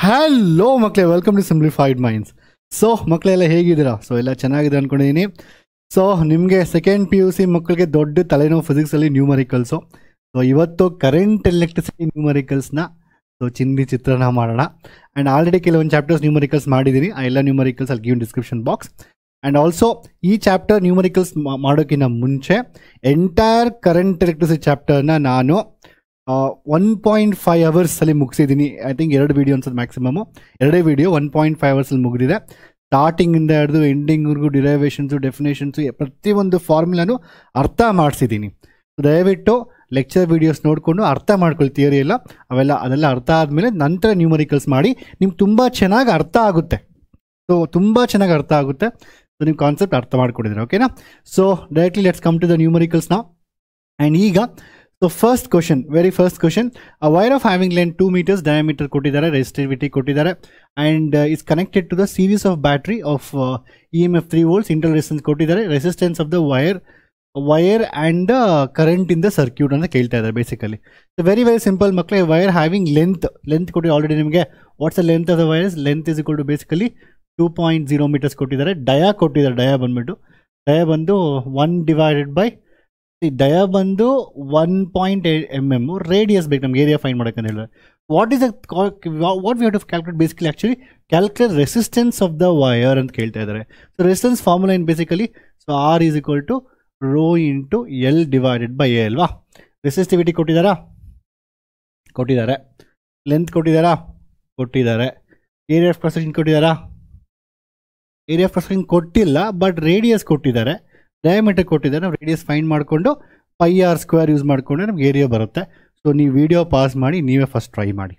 Hello ಮಕ್ಕಳೇ, welcome to Simplified Minds. So ಮಕ್ಕಳೆಲ್ಲ ಹೇಗಿದ್ದೀರಾ? ಸೊ ಎಲ್ಲ ಚೆನ್ನಾಗಿದೆ ಅಂದ್ಕೊಂಡಿದ್ದೀನಿ. ಸೊ ನಿಮಗೆ ಸೆಕೆಂಡ್ PUC ಮಕ್ಕಳಿಗೆ ದೊಡ್ಡ ತಲೆನೋವು ಫಿಸಿಕ್ಸಲ್ಲಿ ನ್ಯೂಮರಿಕಲ್ಸು. ಸೊ ಇವತ್ತು ಕರೆಂಟ್ ಎಲೆಕ್ಟ್ರಿಸಿಟಿ ನ್ಯೂಮರಿಕಲ್ಸ್ನ ಚಿತ್ರಣ ಮಾಡೋಣ. ಆ್ಯಂಡ್ ಆಲ್ರೆಡಿ ಕೆಲವೊಂದು ಚಾಪ್ಟರ್ಸ್ ನ್ಯೂಮರಿಕಲ್ಸ್ ಮಾಡಿದ್ದೀನಿ. ಆ ಎಲ್ಲ ನ್ಯೂಮರಿಕಲ್ಸ್ ಅಲ್ಲಿ give description box. And also ಈ ಚಾಪ್ಟರ್ ನ್ಯೂಮರಿಕಲ್ಸ್ ಮಾಡೋಕ್ಕಿಂತ ಮುಂಚೆ ಎಂಟೈರ್ ಕರೆಂಟ್ ಎಲೆಕ್ಟ್ರಿಸಿಟಿ ಚಾಪ್ಟರ್ನ ನಾನು 1.5 ಅವರ್ಸಲ್ಲಿ ಮುಗಿಸಿದ್ದೀನಿ. ಐ ಥಿಂಕ್ 2 ವೀಡಿಯೋ ಅನ್ಸೋದು ಮ್ಯಾಕ್ಸಿಮಮು. 2 ವೀಡಿಯೋ 1.5 ಅವರ್ಸಲ್ಲಿ ಮುಗಿದಿದೆ. ಸ್ಟಾರ್ಟಿಂಗಿಂದ ಹಿಡಿದು ಎಂಡಿಂಗ್ವರೆಗೂ ಡಿರೈವೇಷನ್ಸು, ಡೆಫಿನೇಷನ್ಸು, ಪ್ರತಿಯೊಂದು ಫಾರ್ಮುಲಾನು ಅರ್ಥ ಮಾಡಿಸಿದ್ದೀನಿ. ದಯವಿಟ್ಟು ಲೆಕ್ಚರ್ ವೀಡಿಯೋಸ್ ನೋಡಿಕೊಂಡು ಅರ್ಥ ಮಾಡ್ಕೊಳ್ಳಿ. ಥಿಯರಿ ಎಲ್ಲ ಅದೆಲ್ಲ ಅರ್ಥ ಆದಮೇಲೆ ನಂತರ ನ್ಯೂಮರಿಕಲ್ಸ್ ಮಾಡಿ. ನಿಮ್ಗೆ ತುಂಬ ಚೆನ್ನಾಗಿ ಅರ್ಥ ಆಗುತ್ತೆ. ಸೊ ತುಂಬ ಚೆನ್ನಾಗಿ ಅರ್ಥ ಆಗುತ್ತೆ. ಸೊ ನೀವು ಕಾನ್ಸೆಪ್ಟ್ ಅರ್ಥ ಮಾಡ್ಕೊಂಡಿದ್ದೀರಾ, ಓಕೆನಾ? So directly let's come to the numericals ನಾವು. ಆ್ಯಂಡ್ ಈಗ so first question, a wire of having length 2 meters diameter ಕೊಟ್ಟಿದ್ದಾರೆ, resistivity ಕೊಟ್ಟಿದ್ದಾರೆ, and is connected to the series of battery of EMF 3 volts, internal resistance ಕೊಟ್ಟಿದ್ದಾರೆ, resistance of the wire and the current in the circuit ಅಂತ ಕೇಳ್ತಾ ಇದ್ದಾರೆ basically. So very simple ಮಕ್ಕಳೇ. Wire having length ಕೊಟ್ಟು already ನಿಮಗೆ what's the length of the wires. Length is equal to basically 2.0 metres ಕೊಟ್ಟಿದ್ದಾರೆ. Dia ಕೊಟ್ಟಿದ್ದಾರೆ. Dia ಬಂದು 1 divided by dia ಬಂದು 1.8 mm. ರೇಡಿಯಸ್ ಬೇಕು ನಮ್ಗೆ ಏರಿಯಾ ಫೈಂಡ್ ಮಾಡೋಕ್ಕಂತ ಹೇಳಿದ್ರೆ. What we have to calculate basically actually calculate resistance of the wire ಅಂತ ಕೇಳ್ತಾ ಇದ್ದಾರೆ. ಸೊ ರೆಸಿಸ್ಟೆನ್ಸ್ ಫಾರ್ಮುಲಾ ಏನು basically, so R is equal to rho into L divided by A ಅಲ್ವಾ. Resistivity ಕೊಟ್ಟಿದ್ದಾರೆ. ಲೆಂತ್ ಕೊಟ್ಟಿದ್ದಾರೆ. Area of cross section ಕೊಟ್ಟಿಲ್ಲ, but radius ಕೊಟ್ಟಿದ್ದಾರೆ. Diameter ಕೊಟ್ಟಿದ್ದಾರೆ. ನಾವು ರೇಡಿಯಸ್ ಫೈಂಡ್ ಮಾಡಿಕೊಂಡು πr² ಯೂಸ್ ಮಾಡಿಕೊಂಡ್ರೆ ನಮ್ಗೆ ಏರಿಯಾ ಬರುತ್ತೆ. ಸೊ ನೀವು ವಿಡಿಯೋ ಪಾಸ್ ಮಾಡಿ ನೀವೇ ಫಸ್ಟ್ ಟ್ರೈ ಮಾಡಿ,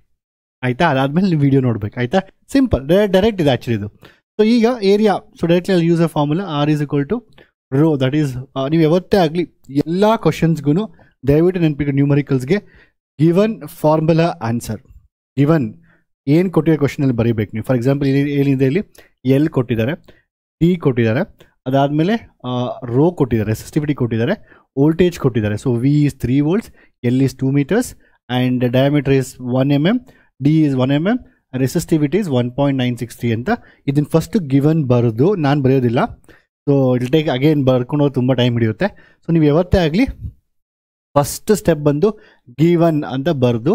ಆಯಿತಾ? ಅದಾದಮೇಲೆ ನೀವು ವಿಡಿಯೋ ನೋಡಬೇಕು, ಆಯಿತಾ? ಸಿಂಪಲ್, ಡೈರೆಕ್ಟ್ ಇದೆ ಆ್ಯಕ್ಚುಲಿ ಇದು. ಸೊ ಈಗ ಏರಿಯಾ, ಸೊ ಡೈರೆಕ್ಟ್ಲಿ ಅಲ್ಲಿ use a formula R is equal to rho. That is ನೀವು ಯಾವತ್ತೇ ಆಗಲಿ ಎಲ್ಲ ಕ್ವಶನ್ಸ್ಗೂ ದಯವಿಟ್ಟು ನೆನಪಿಗೆ ನ್ಯೂಮರಿಕಲ್ಸ್ಗೆ ಗಿವನ್ ಫಾರ್ಮುಲಾ ಆನ್ಸರ್. ಗಿವನ್ ಏನು ಕೊಟ್ಟಿರೋ ಕ್ವಶನಲ್ಲಿ ಬರೀಬೇಕು ನೀವು. ಫಾರ್ ಎಕ್ಸಾಂಪಲ್ ಏನಿದೆ ಇಲ್ಲಿ ಎಲ್ ಕೊಟ್ಟಿದ್ದಾರೆ, ಟಿ ಕೊಟ್ಟಿದ್ದಾರೆ, ಅದಾದಮೇಲೆ ರೋ ಕೊಟ್ಟಿದ್ದಾರೆ, ರೆಸಿಸ್ಟಿವಿಟಿ ಕೊಟ್ಟಿದ್ದಾರೆ, ವೋಲ್ಟೇಜ್ ಕೊಟ್ಟಿದ್ದಾರೆ. So we is 3 volts, L is 2 meters, and diameter is 1 mm, D is 1 mm, resistivity is 1.963 ಅಂತ. ಇದನ್ನು ಫಸ್ಟ್ ಗಿವನ್ ಬರೆದು, ನಾನು ಬರೆಯೋದಿಲ್ಲ. ಸೊ ಇಲ್ ಟೇಕ್ ಅಗೇನ್ ಬರ್ಕೊಂಡು ತುಂಬ ಟೈಮ್ ಹಿಡಿಯುತ್ತೆ. ಸೊ ನೀವು ಯಾವತ್ತೇ ಆಗಲಿ ಫಸ್ಟ್ ಸ್ಟೆಪ್ ಬಂದು ಗಿವನ್ ಅಂತ ಬರೆದು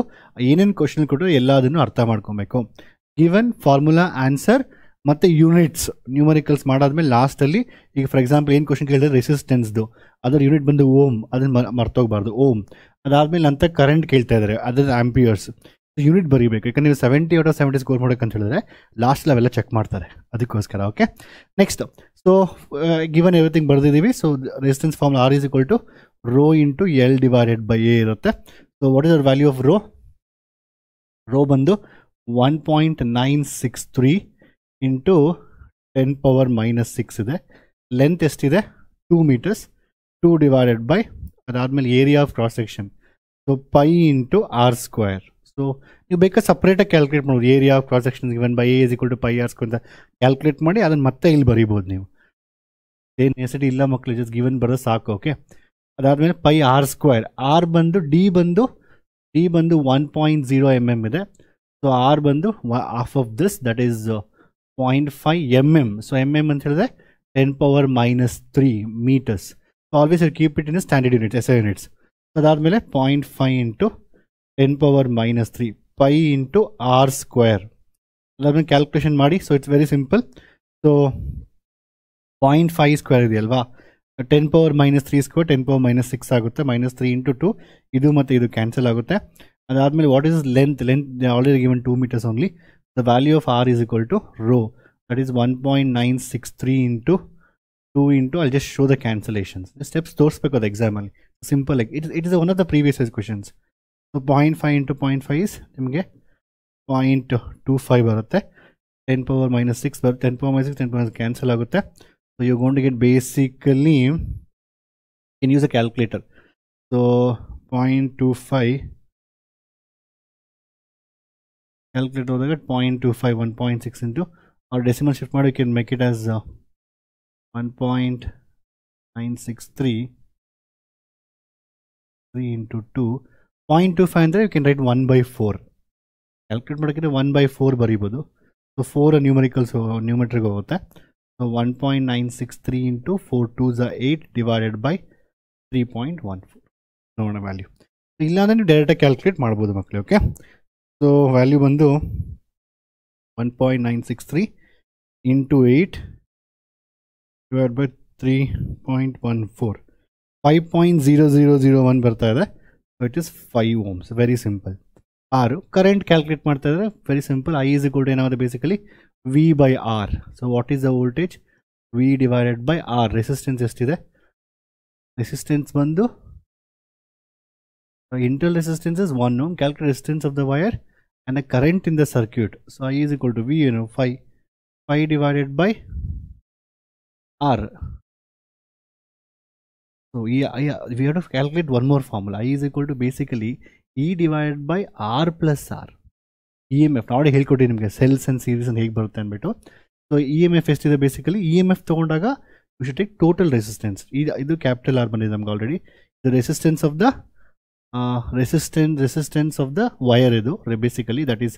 ಏನೇನು ಕ್ವಶನ್ ಕೊಟ್ಟರು ಎಲ್ಲದನ್ನು ಅರ್ಥ ಮಾಡ್ಕೊಬೇಕು. ಗಿವನ್ ಫಾರ್ಮುಲಾ ಆನ್ಸರ್ ಮತ್ತು ಯೂನಿಟ್ಸ್ ನ್ಯೂಮರಿಕಲ್ಸ್ ಮಾಡಾದ್ಮೇಲೆ ಲಾಸ್ಟಲ್ಲಿ ಈಗ ಫಾರ್ ಎಕ್ಸಾಂಪಲ್ ಏನು ಕ್ವಶನ್ ಕೇಳಿದ್ರೆ ರೆಸಿಸ್ಟೆನ್ಸ್ದು ಅದರ ಯೂನಿಟ್ ಬಂದು ಓಮ್, ಅದನ್ನು ಮರ್ತೋಗ್ಬಾರ್ದು, ಓಮ್. ಅದಾದಮೇಲೆ ನಂತರ ಕರೆಂಟ್ ಕೇಳ್ತಾ ಇದ್ದಾರೆ, ಅದರ ಆಂಪಿಯರ್ಸ್. ಯೂನಿಟ್ ಬರೀಬೇಕು, ಯಾಕಂದರೆ ನೀವು 70 out of 70 ಸ್ಕೋರ್ ಮಾಡೋಕ್ಕಂತ ಹೇಳಿದ್ರೆ ಲಾಸ್ಟ್ ಅವೆಲ್ಲ ಚೆಕ್ ಮಾಡ್ತಾರೆ, ಅದಕ್ಕೋಸ್ಕರ. Okay, next. So given everything ಬರೆದಿದ್ದೀವಿ. So resistance form R is equal to rho into L divided by A ಇರುತ್ತೆ. So what is the value of rho ಬಂದು 1.963 ಇಂಟು 10⁻⁻6 ಇದೆ. Length ಎಷ್ಟಿದೆ? 2 meters. 2 divided by ಅದಾದಮೇಲೆ area of cross section, so pi into r². ಸೊ ನೀವು ಬೇಕಾದ್ರೆ ಸಪ್ರೇಟಾಗಿ calculate ಮಾಡ್ಬೋದು. Area of cross section given by A is equal to πr² ಅಂತ ಕ್ಯಾಲ್ಕುಲೇಟ್ ಮಾಡಿ ಅದನ್ನು ಮತ್ತೆ ಇಲ್ಲಿ ಬರೀಬೋದು ನೀವು. ಏನು ನೆಸೆಸಿಟಿ ಇಲ್ಲ ಮಕ್ಕಳು, ಜಸ್ಟ್ ಗಿವನ್ ಬರೋದು ಸಾಕು. ಓಕೆ, ಅದಾದಮೇಲೆ πr². ಆರ್ ಬಂದು ಡಿ ಬಂದು 1.0 mm ಇದೆ. ಸೊ ಆರ್ ಬಂದು half of this, that is 0.5 mm. So mm ಅಂತ ಹೇಳಿದ್ರೆ 10⁻⁻3 meters. So always keep it in standard units, SI units. ಅದಾದಮೇಲೆ 0.5 ಇಂಟು 10⁻⁻3 ಪೈ ಇಂಟು r². ಅದಾದ್ಮೇಲೆ ಕ್ಯಾಲ್ಕುಲೇಷನ್ ಮಾಡಿ. So it's very simple. So 0.5² ಇದೆಯಲ್ವಾ, 10⁻⁻3² 10⁻⁻6 ಆಗುತ್ತೆ. -3 into 2, ಇದು ಮತ್ತು ಇದು ಕ್ಯಾನ್ಸಲ್ ಆಗುತ್ತೆ. ಅದಾದಮೇಲೆ what is length already given 2 meters only. The value of r is equal to rho, that is 1.963 into 2 into, I'll just show the cancellations. The steps ತೋರಿಸ್ಬೇಕು ಅದು ಎಕ್ಸಾಮಲ್ಲಿ. ಸಿಂಪಲ್ ಆಗಿ it is one of the previous questions. So 0.5 into 0.5 is ನಿಮಗೆ 0.25 ಬರುತ್ತೆ. 10⁻⁻6 ಬರುತ್ತೆ. 10⁻⁻6 10⁻⁻6 cancel ಆಗುತ್ತೆ. So you're going to get basically, you can use a calculator. So 0.25 calculate ಹೋದಾಗ 0.25 1.6 into, or decimal shift ಮಾಡಿ, you can make it as 1.963 3 into 2. 0.25 ಅಂದರೆ you can write 1/4. Calculate ಮಾಡೋಕ್ಕಿಂತ 1/4 ಬರೀಬೋದು. So 4 ನ್ಯೂಮೆಟ್ರಿಗೆ ಹೋಗುತ್ತೆ. So 1.963 into 4 2s 8 divided by 3.14 ನೋಡೋಣ value. ಇಲ್ಲಾಂದರೆ ನೀವು ಡೈರೆಕ್ಟಾಗಿ calculate ಮಾಡ್ಬೋದು ಮಕ್ಕಳು. ಓಕೆ, ಸೊ ವ್ಯಾಲ್ಯೂ ಬಂದು 1.963 ಇಂಟು 8 ಡಿವೈಡ್ ಬೈ 3.14 5.0001 ಬರ್ತಾ ಇದೆ. So it is 5 ohms. Very simple. 6 current calculate ಮಾಡ್ತಾ ಇದ್ದಾರೆ. Very simple. I is equal to ಏನಾಗುತ್ತೆ basically V by R. So what is the voltage? V divided ಬೈ R. Resistance ಎಷ್ಟಿದೆ? Resistance ಬಂದು internal resistance is 1 ohm. Calculate resistance of the wire and the current in the circuit. So I is equal to V, 5 divided by R. So we have to calculate one more formula. I is equal to basically E divided by R plus R. EMF ನೋಡಿ ಹೇಳ್ಕೊಟ್ಟು ನಿಮಗೆ cells and series ಅಂತ ಹೇಗೆ ಬರುತ್ತೆ ಅಂದ್ಬಿಟ್ಟು. So EMF ಎಷ್ಟಿದೆ basically? EMF ತೊಗೊಂಡಾಗ you should take total resistance. ಇದು ಕ್ಯಾಪಿಟಲ್ ಆರ್ ಬಂದಿದೆ ನಮ್ಗೆ already. The resistance of the resistance of the wire ಇದು ಬೇಸಿಕಲಿ ದಟ್ ಈಸ್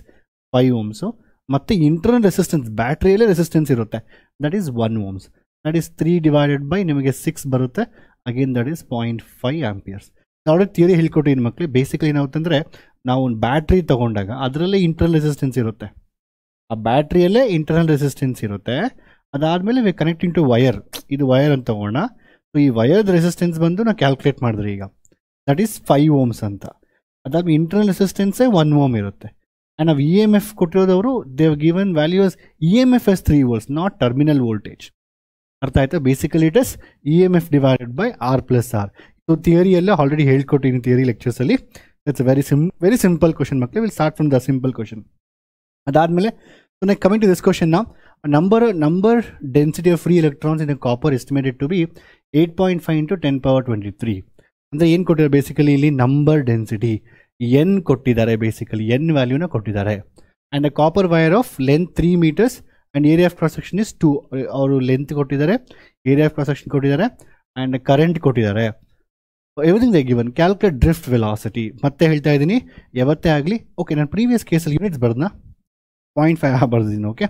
5 ohms. ಮತ್ತು ಇಂಟರ್ನಲ್ ರೆಸಿಸ್ಟೆನ್ಸ್ ಬ್ಯಾಟ್ರಿಯಲ್ಲೇ ರೆಸಿಸ್ಟೆನ್ಸ್ ಇರುತ್ತೆ, that is 1 ohms. That is 3 divided by ನಿಮಗೆ 6 ಬರುತ್ತೆ. Again that is 0.5 amperes. ನಾವು ಥಿಯರಿ ಹೇಳ್ಕೊಟ್ಟಿದ್ದೀನಿ ಮಕ್ಕಳು. ಬೇಸಿಕಲಿ ಏನಾಗುತ್ತಂದರೆ ನಾವು ಒಂದು ಬ್ಯಾಟ್ರಿ ತೊಗೊಂಡಾಗ ಅದರಲ್ಲೇ ಇಂಟರ್ನಲ್ ರೆಸಿಸ್ಟೆನ್ಸ್ ಇರುತ್ತೆ, ಆ ಬ್ಯಾಟ್ರಿಯಲ್ಲೇ ಇಂಟರ್ನಲ್ ರೆಸಿಸ್ಟೆನ್ಸ್ ಇರುತ್ತೆ. ಅದಾದಮೇಲೆ ವಿ ಕನೆಕ್ಟಿಂಗ್ ಟು ವಯರ್, ಇದು ವಯರ್ ಅಂತ ತೊಗೊಂಡ. ಸೊ ಈ ವಯರ್ದ ರೆಸಿಸ್ಟೆನ್ಸ್ ಬಂದು ನಾವು ಕ್ಯಾಲ್ಕುಲೇಟ್ ಮಾಡಿದ್ರಿ ಈಗ, ದಟ್ ಈಸ್ 5 ohms ಅಂತ. ಅದಾದ್ಮೇಲೆ ಇಂಟರ್ನಲ್ ರೆಸಿಸ್ಟೆನ್ಸೇ 1 ohm ಇರುತ್ತೆ. ಆ್ಯಂಡ್ ನಾವು EMF ಕೊಟ್ಟಿರೋದವರು they have given values EMF as 3 volts, not terminal voltage. ಅರ್ಥ ಆಯ್ತಾ? ಬೇಸಿಕಲಿ ಇಟ್ ಇಸ್ EMF ಡಿವೈಡೆಡ್ ಬೈ R ಪ್ಲಸ್ R. ಸೊ ಥಿಯರಿಯಲ್ಲೇ ಆಲ್ರೆಡಿ ಹೇಳ್ಕೊಟ್ಟಿದ್ದೀನಿ ಥಿಯರಿ ಲೆಕ್ಚರ್ಸಲ್ಲಿ. ಇಟ್ಸ್ ವೆರಿ ಸಿಂಪಲ್ ಕ್ವಶನ್ ಮಕ್ಕಳು. Will start from the simple question. ಅದಾದಮೇಲೆ ಕಮಿಂಗ್ ಟು ದಿಸ್ ಕ್ವಶನ್ ನಾ, number density of free electrons in copper estimated to be 8.5 into 10^23. ಅಂದರೆ ಏನು ಕೊಟ್ಟಿದ್ದಾರೆ basically ಇಲ್ಲಿ? ನಂಬರ್ ಡೆನ್ಸಿಟಿ ಎನ್ ಕೊಟ್ಟಿದ್ದಾರೆ, ಬೇಸಿಕಲಿ ಎನ್ ವ್ಯಾಲ್ಯೂನ ಕೊಟ್ಟಿದ್ದಾರೆ. And a copper wire of length 3 meters and area of cross section is 2. ಅವರು length ಕೊಟ್ಟಿದ್ದಾರೆ, area of cross section ಕೊಟ್ಟಿದ್ದಾರೆ, ಆ್ಯಂಡ್ ಕರೆಂಟ್ ಕೊಟ್ಟಿದ್ದಾರೆ. Everything they given. Calculate drift velocity. ಮತ್ತೆ ಹೇಳ್ತಾ ಇದ್ದೀನಿ, ಯಾವತ್ತೇ ಆಗಲಿ. ಓಕೆ, ನಾನು ಪ್ರೀವಿಯಸ್ ಕೇಸಲ್ಲಿ ಯೂನಿಟ್ಸ್ ಬರ್ದನ 0.5 ಬರ್ದಿದ್ದೀನಿ. Okay,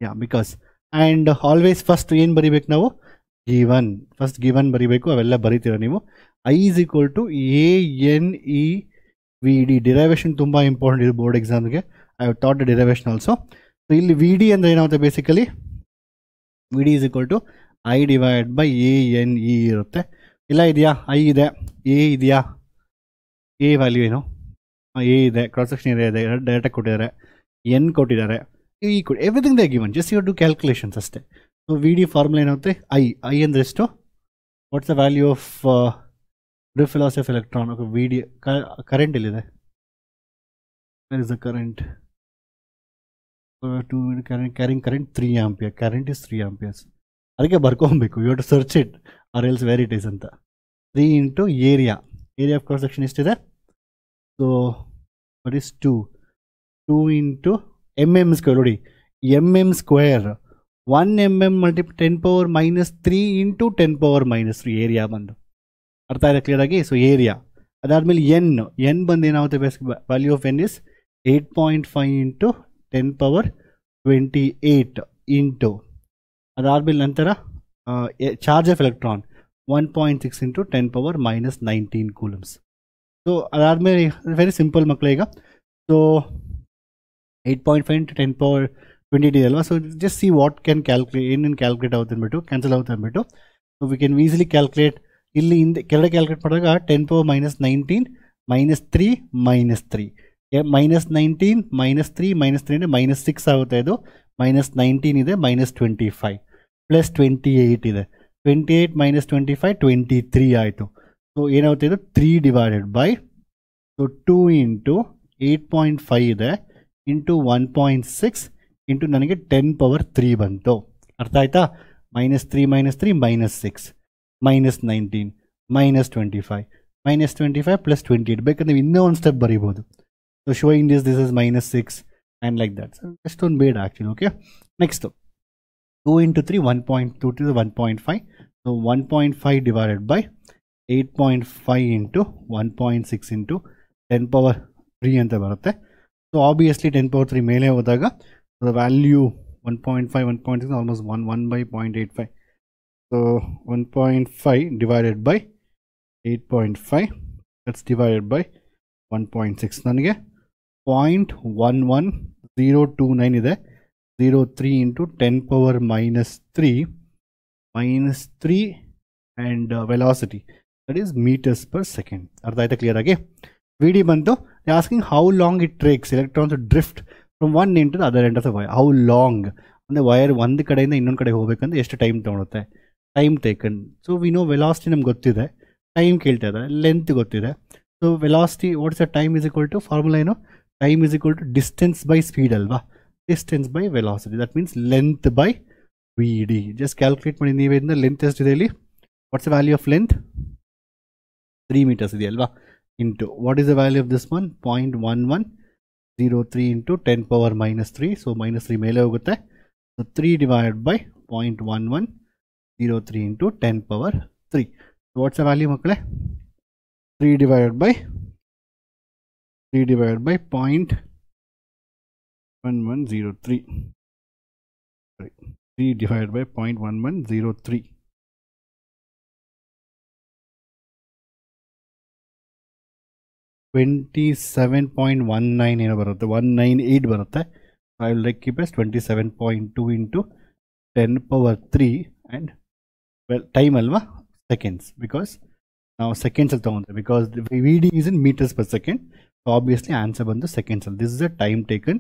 yeah, because and always first ಏನು ಬರೀಬೇಕು ನಾವು? ಗಿವನ್. ಫಸ್ಟ್ ಗಿವನ್ ಬರೀಬೇಕು, ಅವೆಲ್ಲ ಬರೀತೀರ ನೀವು. I is equal to ANEVD. Derivation ತುಂಬ ಇಂಪಾರ್ಟೆಂಟ್ ಇದು ಬೋರ್ಡ್ ಎಕ್ಸಾಮ್ಗೆ. I have thought the derivation also. So ಇಲ್ಲಿ VD ಅಂದರೆ ಏನಾಗುತ್ತೆ basically? VD is equal to I divide by ANE ಇರುತ್ತೆ. ಇಲ್ಲ ಇದೆಯಾ? I ಇದೆ, A ಇದೆಯಾ? A ವ್ಯಾಲ್ಯೂ ಏನು? A ಇದೆ, ಕ್ರಾಸ್ ಸೆಕ್ಷನ್ ಏರಿಯಾ ಇದೆ, ಡೈರೆಕ್ಟಾಗಿ ಕೊಟ್ಟಿದ್ದಾರೆ, N ಕೊಟ್ಟಿದ್ದಾರೆ, E ಕೊಡಿ. Everything they given, just you do calculations ಅಷ್ಟೇ. ಸೊ VD ಫಾರ್ಮುಲಾ ಏನಾಗುತ್ತೆ? I ಅಂದರೆ ಎಷ್ಟು? What's the value of drift velocity of electron? Okay, VD current ಎಲ್ಲಿದೆ? Where is the current? Carrying current 3 ampere. Current is 3 amperes. ಅದಕ್ಕೆ ಬರ್ಕೊಬೇಕು, you have to search it or else where it is ಅಂತ. 3 into area of cross section ಎಷ್ಟಿದೆ? So that is 2 into mm square. ನೋಡಿ, mm² 1 mm ಮಲ್ಟಿಪ್ 10⁻³ into 10⁻³ area ಬಂದು. ಅರ್ಥ ಇದೆ ಕ್ಲಿಯರಾಗಿ? So area. ಅದಾದಮೇಲೆ ಎನ್ ಬಂದು ಏನಾಗುತ್ತೆ? Value of N is 8.5 into 10⁻28 into, ಅದಾದಮೇಲೆ ನಂತರ charge of electron 1.6 into 10⁻−19 coulombs. So ಅದಾದಮೇಲೆ ವೆರಿ ಸಿಂಪಲ್ ಮಕ್ಕಳು ಈಗ. ಸೊ 8.5 ಇಂಟು 10⁻28 ಇದೆ ಅಲ್ವಾ? So just see what can calculate, ಏನೇನು ಕ್ಯಾಲ್ಕುಲೇಟ್ ಆಗುತ್ತೆ ಅಂದ್ಬಿಟ್ಟು, ಕ್ಯಾನ್ಸಲ್ ಆಗುತ್ತೆ ಅಂದ್ಬಿಟ್ಟು. So we can easily calculate. ಇಲ್ಲಿ ಹಿಂದೆ ಕೆಳಗಡೆ ಕ್ಯಾಲ್ಕುಲೇಟ್ ಮಾಡಿದಾಗ 10⁻−19 -3 -3 -19 -3 -3 ಅಂದರೆ -6 ಆಗುತ್ತೆ. ಇದು -19 ಇದೆ, -25 ಪ್ಲಸ್ 28 ಇದೆ. 28 - 25 23 ಆಯಿತು. ಸೊ ಏನಾಗುತ್ತೆ? ಇದು 3 ಡಿವೈಡೆಡ್ ಬೈ, ಸೊ 2 ಇಂಟು 8.5 ಇದೆ ಇಂಟು 1.6 ಇಂಟು ನನಗೆ 10⁻³ ಬಂತು. ಅರ್ಥ ಆಯ್ತಾ? -3 -3 -6 -19 -25 -25 ಪ್ಲಸ್ 28. ಬೇಕಂದ್ರೆ ಇನ್ನೂ ಒಂದು ಸ್ಟೆಪ್ ಬರೀಬೋದು. So showing this is -6 and like that. So ಅಷ್ಟೊಂದು ಬೇಡ actually. Okay, next 2 into 3 1.2 to 1.5. So 1.5 divided by 8.5 into 1.6 into 10⁻³ ಅಂತ ಬರುತ್ತೆ. ಸೊ ಆಬ್ವಿಯಸ್ಲಿ 10 ಪವರ್ 3 ಮೇಲೆ ಹೋದಾಗ the value 1.5 1.6 almost 1 by 0.85. So 1.5 divided by 8.5 that's divided by 1.6 ನನಗೆ 0.11029 ಇದೆ. 03 into 10 power minus 3 and velocity, that is meters per second. ಅರ್ಥ ಆಯ್ತಾ clear ಆಗಿ? VD ಬಂತು, asking how long it takes electrons to drift from one end to the other end of the wire. How long ಅಂದರೆ wire ಒಂದು ಕಡೆಯಿಂದ ಇನ್ನೊಂದು ಕಡೆ ಹೋಗ್ಬೇಕಂದ್ರೆ ಎಷ್ಟು ಟೈಮ್ ತೊಗೊಳುತ್ತೆ, time taken. So we know velocity ನಮ್ಗೆ ಗೊತ್ತಿದೆ, ಟೈಮ್ ಕೇಳ್ತಾ ಇದ್ದಾರೆ, ಲೆಂತ್ ಗೊತ್ತಿದೆ. So velocity what's a time is equal to formula ಏನು, time is equal to distance by speed ಅಲ್ವಾ, distance by velocity, that means length by VD. Just calculate ಮಾಡಿ ನೀವೇ ಇದನ್ನ. ಲೆಂತ್ ಎಷ್ಟಿದೆ ಇಲ್ಲಿ, what's the value of length, 3 meters ಇದೆಯಲ್ವಾ, into what is the value of this one, 0.1103 into 10 power minus 3. So -3 ಮೇಲೆ ಹೋಗುತ್ತೆ. So 3 divided by 0.1103 into 10 power 3. What's the value ಮಕ್ಕಳೇ, 3 divided by 0.1103. 3 divided by 0.1103. 27.19 ಏನೋ ಬರುತ್ತೆ, 198 ಬರುತ್ತೆ. I will keep as 27.2 into 10 power 3 and well time ಅಲ್ವಾ, seconds, because ನಾವು ಸೆಕೆಂಡ್ಸಲ್ಲಿ ತೊಗೊಂತೀವಿ, because VD is in metres per second. So obviously answer ಬಂದು ಸೆಕೆಂಡ್ಸಲ್ಲಿ. This is a time taken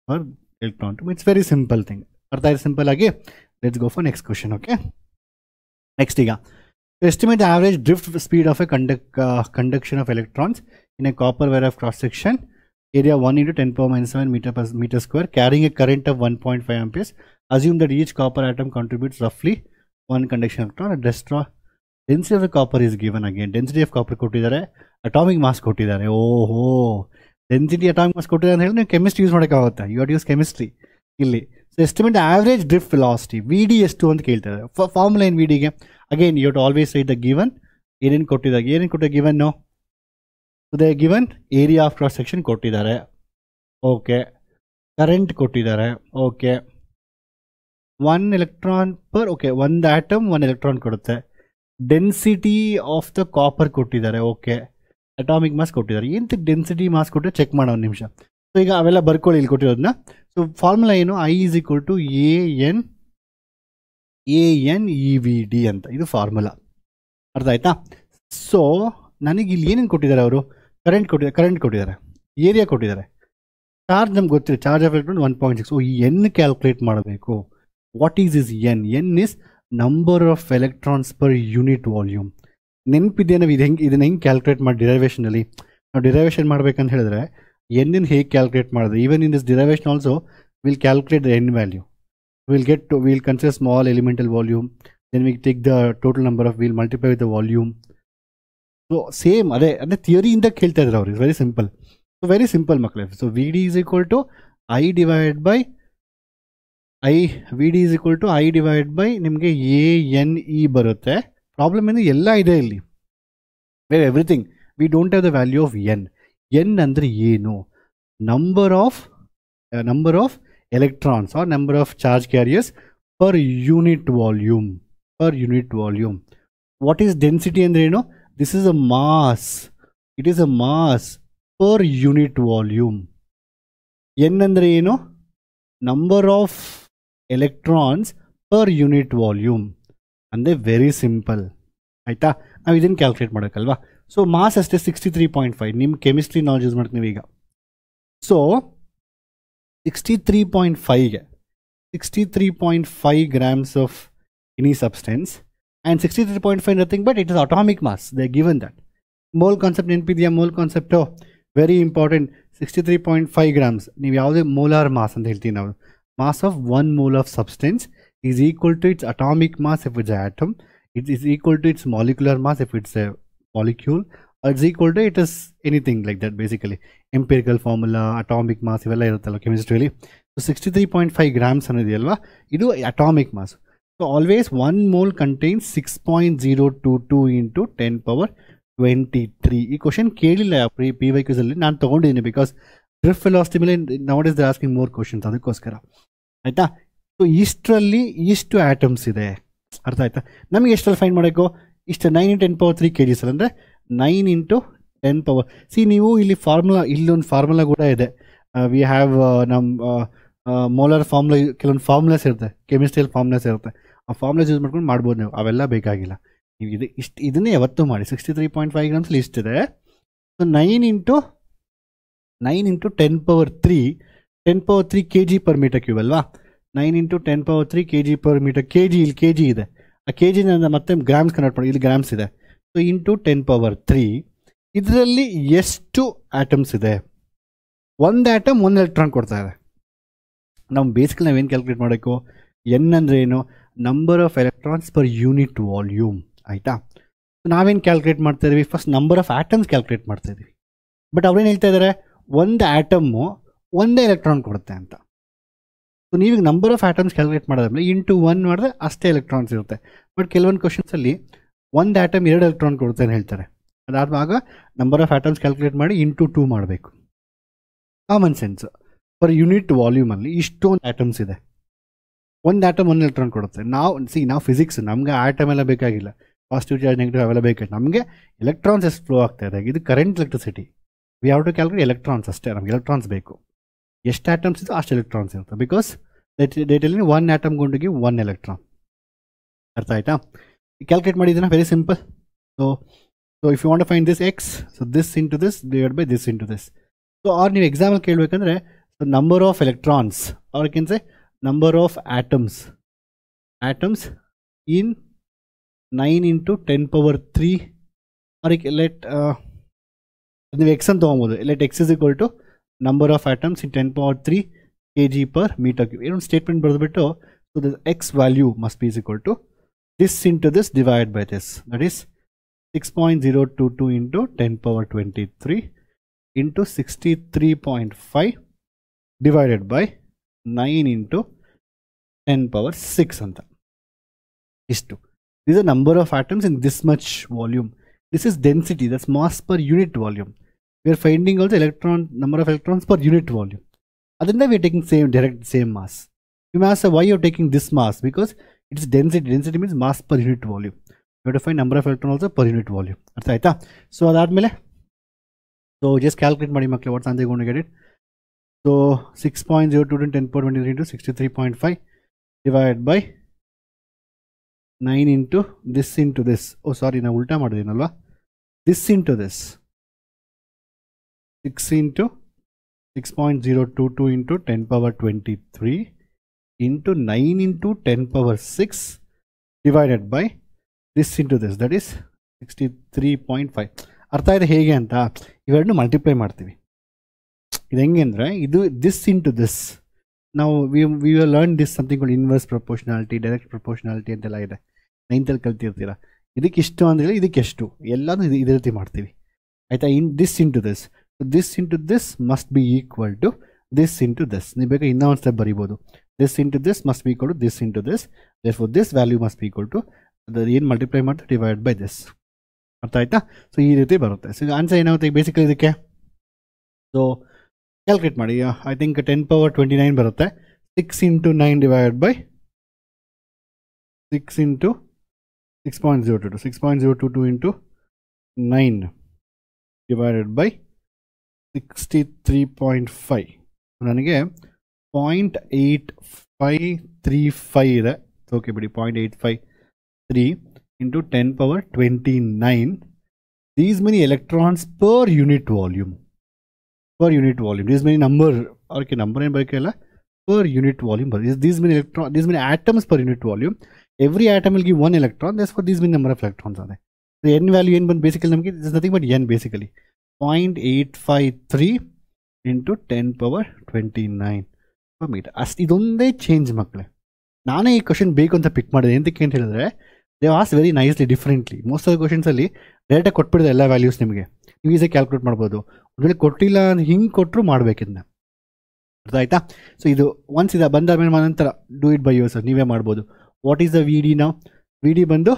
for electron. It's very simple thing. ಅರ್ಥ ಆಯ್ತು simple ಆಗಿ. Let's go for next question. Okay, next ಈಗ estimate the average drift speed of a conduction of electrons in a copper wire of cross section, area 1 into 10 power minus 7 meter square, carrying a current of 1.5 amperes. Assume that each copper atom contributes roughly 1 conduction electron. Density of the copper is given again. Density of copper ಕೊಟ್ಟಿದ್ದಾರೆ, atomic mass ಕೊಟ್ಟಿದ್ದಾರೆ. ಓಹೋ, density atomic mass ಕೊಟ್ಟಿದ್ದಾರೆ ಅಂತ ಹೇಳಿ ನೀವು chemistry use ಮಾಡೋಕ್ಕಾಗುತ್ತೆ. You are use chemistry ಇಲ್ಲಿ. So estimate average drift velocity, VD ಎಷ್ಟು ಅಂತ ಕೇಳ್ತಾರೆ. ಫಾರ್ಮುಲಾ ಏನು VDಗೆ? Again you to always write the given. ಏನೇನು ಕೊಟ್ಟಿದ್ದಾರೆ given no. So they given area of cross section ಕೊಟ್ಟಿದ್ದಾರೆ, ಓಕೆ. ಕರೆಂಟ್ ಕೊಟ್ಟಿದ್ದಾರೆ, ಓಕೆ. 1 electron ಪರ್, ಓಕೆ, ಒಂದು ಆಟಮ್ 1 electron ಕೊಡುತ್ತೆ. ಡೆನ್ಸಿಟಿ ಆಫ್ ದ ಕಾಪರ್ ಕೊಟ್ಟಿದ್ದಾರೆ, ಓಕೆ. ಅಟಾಮಿಕ್ ಮಾಸ್ ಕೊಟ್ಟಿದ್ದಾರೆ. ಎಂತ density mass ಕೊಟ್ಟರೆ ಚೆಕ್ ಮಾಡೋ ಒಂದು ನಿಮಿಷ. ಸೊ ಈಗ ಅವೆಲ್ಲ ಬರ್ಕೊಳ್ಳಿ ಇಲ್ಲಿ ಕೊಟ್ಟಿರೋದನ್ನ. ಸೊ ಫಾರ್ಮುಲಾ ಏನು, I is equal to ANEVD ಅಂತ, ಇದು ಫಾರ್ಮುಲಾ. ಅರ್ಥ ಆಯ್ತಾ? ಸೊ ನನಗೆ ಇಲ್ಲಿ ಏನೇನು ಕೊಟ್ಟಿದ್ದಾರೆ ಅವರು, ಕರೆಂಟ್ ಕೊಟ್ಟಿದ್ದಾರೆ, ಏರಿಯಾ ಕೊಟ್ಟಿದ್ದಾರೆ, ಚಾರ್ಜ್ ನಮ್ಗೆ ಗೊತ್ತಿದೆ, charge of electron 1.6. So N calculate ಮಾಡಬೇಕು. What is is N? N is number of electrons per unit volume. ನೆನಪಿದೆ ನಾವು ಇದನ್ನ ಹೆಂಗೆ ಕ್ಯಾಲ್ಕುಲೇಟ್ ಮಾಡಿ ಡಿರೈವೇಷನಲ್ಲಿ, ನಾವು ಡಿರೈವೇಷನ್ ಮಾಡ್ಬೇಕಂತ ಹೇಳಿದ್ರೆ ಎನ್ನ ಹೇಗೆ ಕ್ಯಾಲ್ಕುಲೇಟ್ ಮಾಡಿದ್ರೆ, even in this derivation also will calculate the N value. Will consider small elemental volume, then will take the total number of, will multiply with the volume. So same ಅದೇ ಥಿಯರಿಯಿಂದ ಕೇಳ್ತಾ ಇದ್ರು ಅವ್ರಿಗೆ. Very simple. So very simple ಮಕ್ಕಳೇ. So VD is equal to I divide by ನಿಮಗೆ ANE ಬರುತ್ತೆ. Problem ಏನು, ಎಲ್ಲ ಇದೆ ಇಲ್ಲಿ, everything. We don't have the value of N. N ಅಂದರೆ ಏನು? Number of electrons R number of charge carriers per unit volume. What is density ಅಂದರೆ ಏನು? This is a mass. It is a mass per unit volume. N ಅಂದರೆ ಏನು? Number of electrons per unit volume. ಅಂದರೆ very simple. ಆಯಿತಾ? ನಾವು ಇದನ್ನು calculate ಮಾಡೋಕ್ಕಲ್ವಾ. So mass ಅಷ್ಟೇ 63.5. ನಿಮ್ಮ ಕೆಮಿಸ್ಟ್ರಿ ನಾಲೆಜ್ ಯೂಸ್ ಮಾಡ್ತೀವಿ ಈಗ. So 63.5 grams of any substance. And 63.5 nothing but it is atomic mass. They are given that. Mole concept NPDM mole concept very important. 63.5 grams. ನೀವು ಯಾವುದೇ molar mass ಅಂತ ಹೇಳ್ತೀವಿ ನಾವು. Mass of 1 mole of substance is equal to its atomic mass if it's an atom. It is equal to its molecular mass if it's a molecule. Or it's equal to it is anything like that basically. Empirical formula, atomic mass ಇವೆಲ್ಲ ಇರುತ್ತಲ್ಲ ಕೆಮಿಸ್ಟ್ರಿಯಲ್ಲಿ. So 63.5 grams ಅನ್ನೋದು ಅಲ್ವಾ, ಇದು atomic mass. So always 1 mole contains 6.022 into 10 power 23. ಈ question ಕೇಳಿಲ್ಲ PYQs ಅಲ್ಲಿ, ನಾನು ತೊಗೊಂಡಿದ್ದೀನಿ ಬಿಕಾಸ್ ಡ್ರಿಫ್ಟ್ ವೆಲಾಸಿಟಿ ಮೇಲೆ ನೌಡೇಸ್ ದೇ ಆಸ್ಕಿಂಗ್ ಮೋರ್ ಕ್ವಶನ್ಸ್, ಅದಕ್ಕೋಸ್ಕರ ಆಯಿತಾ. ಸೊ ಇಷ್ಟರಲ್ಲಿ ಇಷ್ಟು ಆಟಮ್ಸ್ ಇದೆ, ಅರ್ಥ ಆಯ್ತಾ. ನಮಗೆ ಎಷ್ಟರಲ್ಲಿ ಫೈಂಡ್ ಮಾಡಬೇಕು, ಇಷ್ಟು 9 × 10⁻³ kgs ಅಂದರೆ 9 × 10⁻. ನೀವು ಇಲ್ಲಿ ಫಾರ್ಮುಲಾ, ಇಲ್ಲೊಂದು ಫಾರ್ಮುಲಾ ಕೂಡ ಇದೆ. ವಿ ಹ್ಯಾವ್ ನಮ್ಮ ಮೋಲಾರ್ ಫಾರ್ಮುಲಾ, ಕೆಲವೊಂದು ಫಾರ್ಮುಲಾಸ್ ಇರುತ್ತೆ, ಕೆಮಿಸ್ಟ್ರಿಯಲ್ಲಿ ಫಾರ್ಮುಲಾಸ್ ಇರುತ್ತೆ. ಆ ಫಾರ್ಮುಲಾಸ್ ಯೂಸ್ ಮಾಡ್ಕೊಂಡು ಮಾಡ್ಬೋದು ನೀವು, ಅವೆಲ್ಲ ಬೇಕಾಗಿಲ್ಲ. ನೀವು ಇದನ್ನೇ ಯಾವತ್ತೂ ಮಾಡಿ. 63.5 ಗ್ರಾಮ್ಸಲ್ಲಿ ಇಷ್ಟಿದೆ. ಸೊ 9 × 10⁻³ 10⁻³ kg/m³ ಅಲ್ವಾ. 9 × 10⁻³ kg/m. kg ಇಲ್ಲಿ kg ಇದೆ, ಆ ಕೆ ಜಿನ ಮತ್ತೆ ಗ್ರಾಮ್ಸ್ ಕನ್ವರ್ಟ್ ಮಾಡಿ, ಇಲ್ಲಿ ಗ್ರಾಮ್ಸ್ ಇದೆ. ಸೊ ಇಂಟು 10⁻³ ಇದರಲ್ಲಿ ಎಷ್ಟು ಆಟಮ್ಸ್ ಇದೆ? ಒಂದು ಆಟಮ್ 1 ಎಲೆಕ್ಟ್ರಾನ್ ಕೊಡ್ತಾ ಇದೆ. ನಾವು ಬೇಸಿಕಲಿ ನಾವೇನು ಕ್ಯಾಲ್ಕುಲೇಟ್ ಮಾಡಬೇಕು, ಎನ್ ಅಂದರೆ ಏನು, number of electrons per unit volume, ಆಯಿತಾ. ನಾವೇನು ಕ್ಯಾಲ್ಕುಲೇಟ್ ಮಾಡ್ತಾ ಇದೀವಿ, first number of atoms calculate ಮಾಡ್ತಾ ಇದ್ದೀವಿ. ಬಟ್ ಅವ್ರೇನು ಹೇಳ್ತಾ ಇದ್ದಾರೆ, ಒಂದು ಆಟಮ್ಮು ಒಂದೇ ಎಲೆಕ್ಟ್ರಾನ್ ಕೊಡುತ್ತೆ ಅಂತ. ಸೊ ನೀವೀಗ ನಂಬರ್ ಆಫ್ ಆಟಮ್ಸ್ ಕ್ಯಾಲ್ಕುಲೇಟ್ ಮಾಡೋದಾದ್ಮೇಲೆ ಇಂಟು 1 ಮಾಡಿದ್ರೆ ಅಷ್ಟೇ ಎಲೆಕ್ಟ್ರಾನ್ಸ್ ಇರುತ್ತೆ. ಬಟ್ ಕೆಲವೊಂದು ಕ್ವಶನ್ಸಲ್ಲಿ ಒಂದು ಆಟಮ್ 2 ಎಲೆಕ್ಟ್ರಾನ್ ಕೊಡುತ್ತೆ ಅಂತ ಹೇಳ್ತಾರೆ. ಅದಾದಾಗ ನಂಬರ್ ಆಫ್ ಆಟಮ್ಸ್ ಕ್ಯಾಲ್ಕುಲೇಟ್ ಮಾಡಿ ಇಂಟು 2 ಮಾಡಬೇಕು. ಕಾಮನ್ ಸೆನ್ಸ್, ಪರ್ ಯೂನಿಟ್ ವಾಲ್ಯೂಮಲ್ಲಿ ಇಷ್ಟೊಂದು ಆಟಮ್ಸ್ ಇದೆ, ಒಂದು ಆಟಮ್ 1 ಎಲೆಕ್ಟ್ರಾನ್ ಕೊಡುತ್ತೆ. ನಾವು ಫಿಸಿಕ್ಸ್, ನಮಗೆ ಆಟಮ್ ಎಲ್ಲ ಬೇಕಾಗಿಲ್ಲ, ಪಾಸಿಟಿವ್ ಚಾರ್ಜ್ ನೆಗೆಟಿವ್ ಅವೆಲ್ಲ ಬೇಕಾಗಿಲ್ಲ. ನಮಗೆ ಎಲೆಕ್ಟ್ರಾನ್ಸ್ ಎಷ್ಟು ಫ್ಲೋ ಆಗ್ತಾ ಇದೆ, ಇದು current electricity. We have to calculate electrons ಅಷ್ಟೇ. ನಮ್ಗೆ ಎಲೆಕ್ಟ್ರಾನ್ಸ್ ಬೇಕು, ಎಷ್ಟು ಆಟಮ್ಸ್ ಇದೆ ಅಷ್ಟು ಎಲೆಕ್ಟ್ರಾನ್ಸ್ ಇರುತ್ತೆ. ಬಿಕಾಸ್ ಡೇಟಲ್ಲಿ 1 ಆಟಮ್ ಗುಂಡಿಗೆ 1 ಎಲೆಕ್ಟ್ರಾನ್. ಅರ್ಥ ಆಯ್ತಾ? ಕ್ಯಾಲ್ಕುಲೇಟ್ ಮಾಡಿದ್ದೀನ, very simple. So if you want to find this X, so this into this divide by this into this. So ಅವ್ರು ನೀವು ಎಕ್ಸಾಂಪಲ್ ಕೇಳಬೇಕಂದ್ರೆ, ಸೊ ನಂಬರ್ ಆಫ್ ಎಲೆಕ್ಟ್ರಾನ್ಸ್ ಅವ್ರಿಗಿಂತ ನಂಬರ್ ಆಫ್ ಆಟಮ್ಸ್ ಇನ್ 9 × 10⁻³ ಅವ್ರಿಗೆ let ನೀವು X ಅಂತ ತೊಗೊಬೋದು. Let X is equal to number of atoms in 10⁻³ kg/m³. ಏನೊಂದು statement ಬರೆದುಬಿಟ್ಟು, so the X value must be is equal to this into this divide by this, that is 6.022 × 10⁻23 into 63.5 divided by 9 × 10⁻6 ಅಂತ. ಇಷ್ಟು. These are number of atoms in this much volume. This is density, that's mass per unit volume. We are finding also number of electrons per unit volume. Adinda we are taking same mass. You may ask why you are taking this mass, because it is density. Density means mass per unit volume. You have to find number of electrons also per unit volume. Artha aita? So adadmele, so just calculate ಮಾಡಿ ಮಕ್ಕಳು, what's answer going to get it. So 6.02 × 10⁻23 into 63.5 divided by 9 into this into this. Oh sorry, na ulta ಮಾಡಿದೀನಲ್ವಾ. This into this, 6 into 6.022 into 10⁻23 into 9 into 10⁻6 divided by this into this, that is 63.5. ಅರ್ಥ ಇದೆ ಹೇಗೆ ಅಂತ? ಇವೆರಡನ್ನು multiply ಮಾಡ್ತೀವಿ. ಇದು ಹೆಂಗೆ ಅಂದರೆ, ಇದು ದಿಸ್ ಇಂಟು ದಿಸ್. ನಾವು we will learn this something called inverse proportionality, direct proportionality ಅಂತೆಲ್ಲ ಇದೆ, 9th ಕಲ್ತಿರ್ತೀರ. ಇದಕ್ಕೆ ಇಷ್ಟು ಅಂದರೆ ಇದಕ್ಕೆ ಎಷ್ಟು, ಎಲ್ಲನೂ ಇದೇ ರೀತಿ ಮಾಡ್ತೀವಿ, ಆಯಿತಾ. This into this, this into this must be equal to this into this. ನೀವು ಬೇಕಾದ್ರೆ ಇನ್ನೊಂದು ಸ್ಟೆಪ್ ಬರಿಬೋದು. This into this must be equal to this into this. Therefore this value must be equal to ಅದು ಏನು multiply ಮಾಡ್ತಾರೆ divide by this. ಅರ್ಥ ಆಯ್ತಾ? So ಈ ರೀತಿ ಬರುತ್ತೆ. ಸೊ ಆನ್ಸರ್ ಏನಾಗುತ್ತೆ ಬೇಸಿಕಲಿ ಇದಕ್ಕೆ? ಸೊ ಕ್ಯಾಲ್ಕುಲೇಟ್ ಮಾಡಿ. ಐ ಥಿಂಕ್ 10⁻29 ಬರುತ್ತೆ. 6 × 9 divide by 6 × 6.022 6.022 into 9 divided by 63.5. ನನಗೆ 0.8535 ಇದೆ. ಓಕೆ ಬಿಡಿ, 0.853 into 10⁻29. These many electrons per unit volume. Per unit volume. These many number, okay, number ಏನು ಬರೋಕ್ಕಿಲ್ಲ, per unit volume. These many atoms per unit volume. Every atom will give 1 electron. Therefore, these many number of electrons are there. The n value n basically ನಮಗೆ this is nothing but n basically. 0.853 into 10⁻29 per meter. ಅಷ್ಟು ಇದೊಂದೇ change ಮಕ್ಕಳೇ. ನಾನೇ ಈ question ಬೇಕು ಅಂತ ಪಿಕ್ ಮಾಡಿದೆ. ಎಂತಕ್ಕೆ ಅಂತ ಹೇಳಿದ್ರೆ, they ask very nicely differently. Most of the ಕ್ವಶನ್ಸಲ್ಲಿ ಡೈರೆಕ್ಟಾಗಿ ಕೊಟ್ಬಿಡಿದೆ ಎಲ್ಲ ವ್ಯಾಲ್ಯೂಸ್ ನಿಮಗೆ, ನೀವು ಈಸಿಯಾಗಿ ಕ್ಯಾಲ್ಕುಲೇಟ್ ಮಾಡ್ಬೋದು. ಒಂದು ವೇಳೆ ಕೊಟ್ಟಿಲ್ಲ ಅಂದ್ರೆ ಹಿಂಗೆ ಕೊಟ್ಟರು ಮಾಡಬೇಕಿದ್ನ. ಅರ್ಥ ಆಯ್ತಾ? ಸೊ ಇದು ಒನ್ಸ್ ಇದು ಬಂದಾದ್ಮೇಲೆ ನಂತರ do it by yourself, ನೀವೇ ಮಾಡ್ಬೋದು. What is the V D ನಾವು? ವಿ ಡಿ ಬಂದು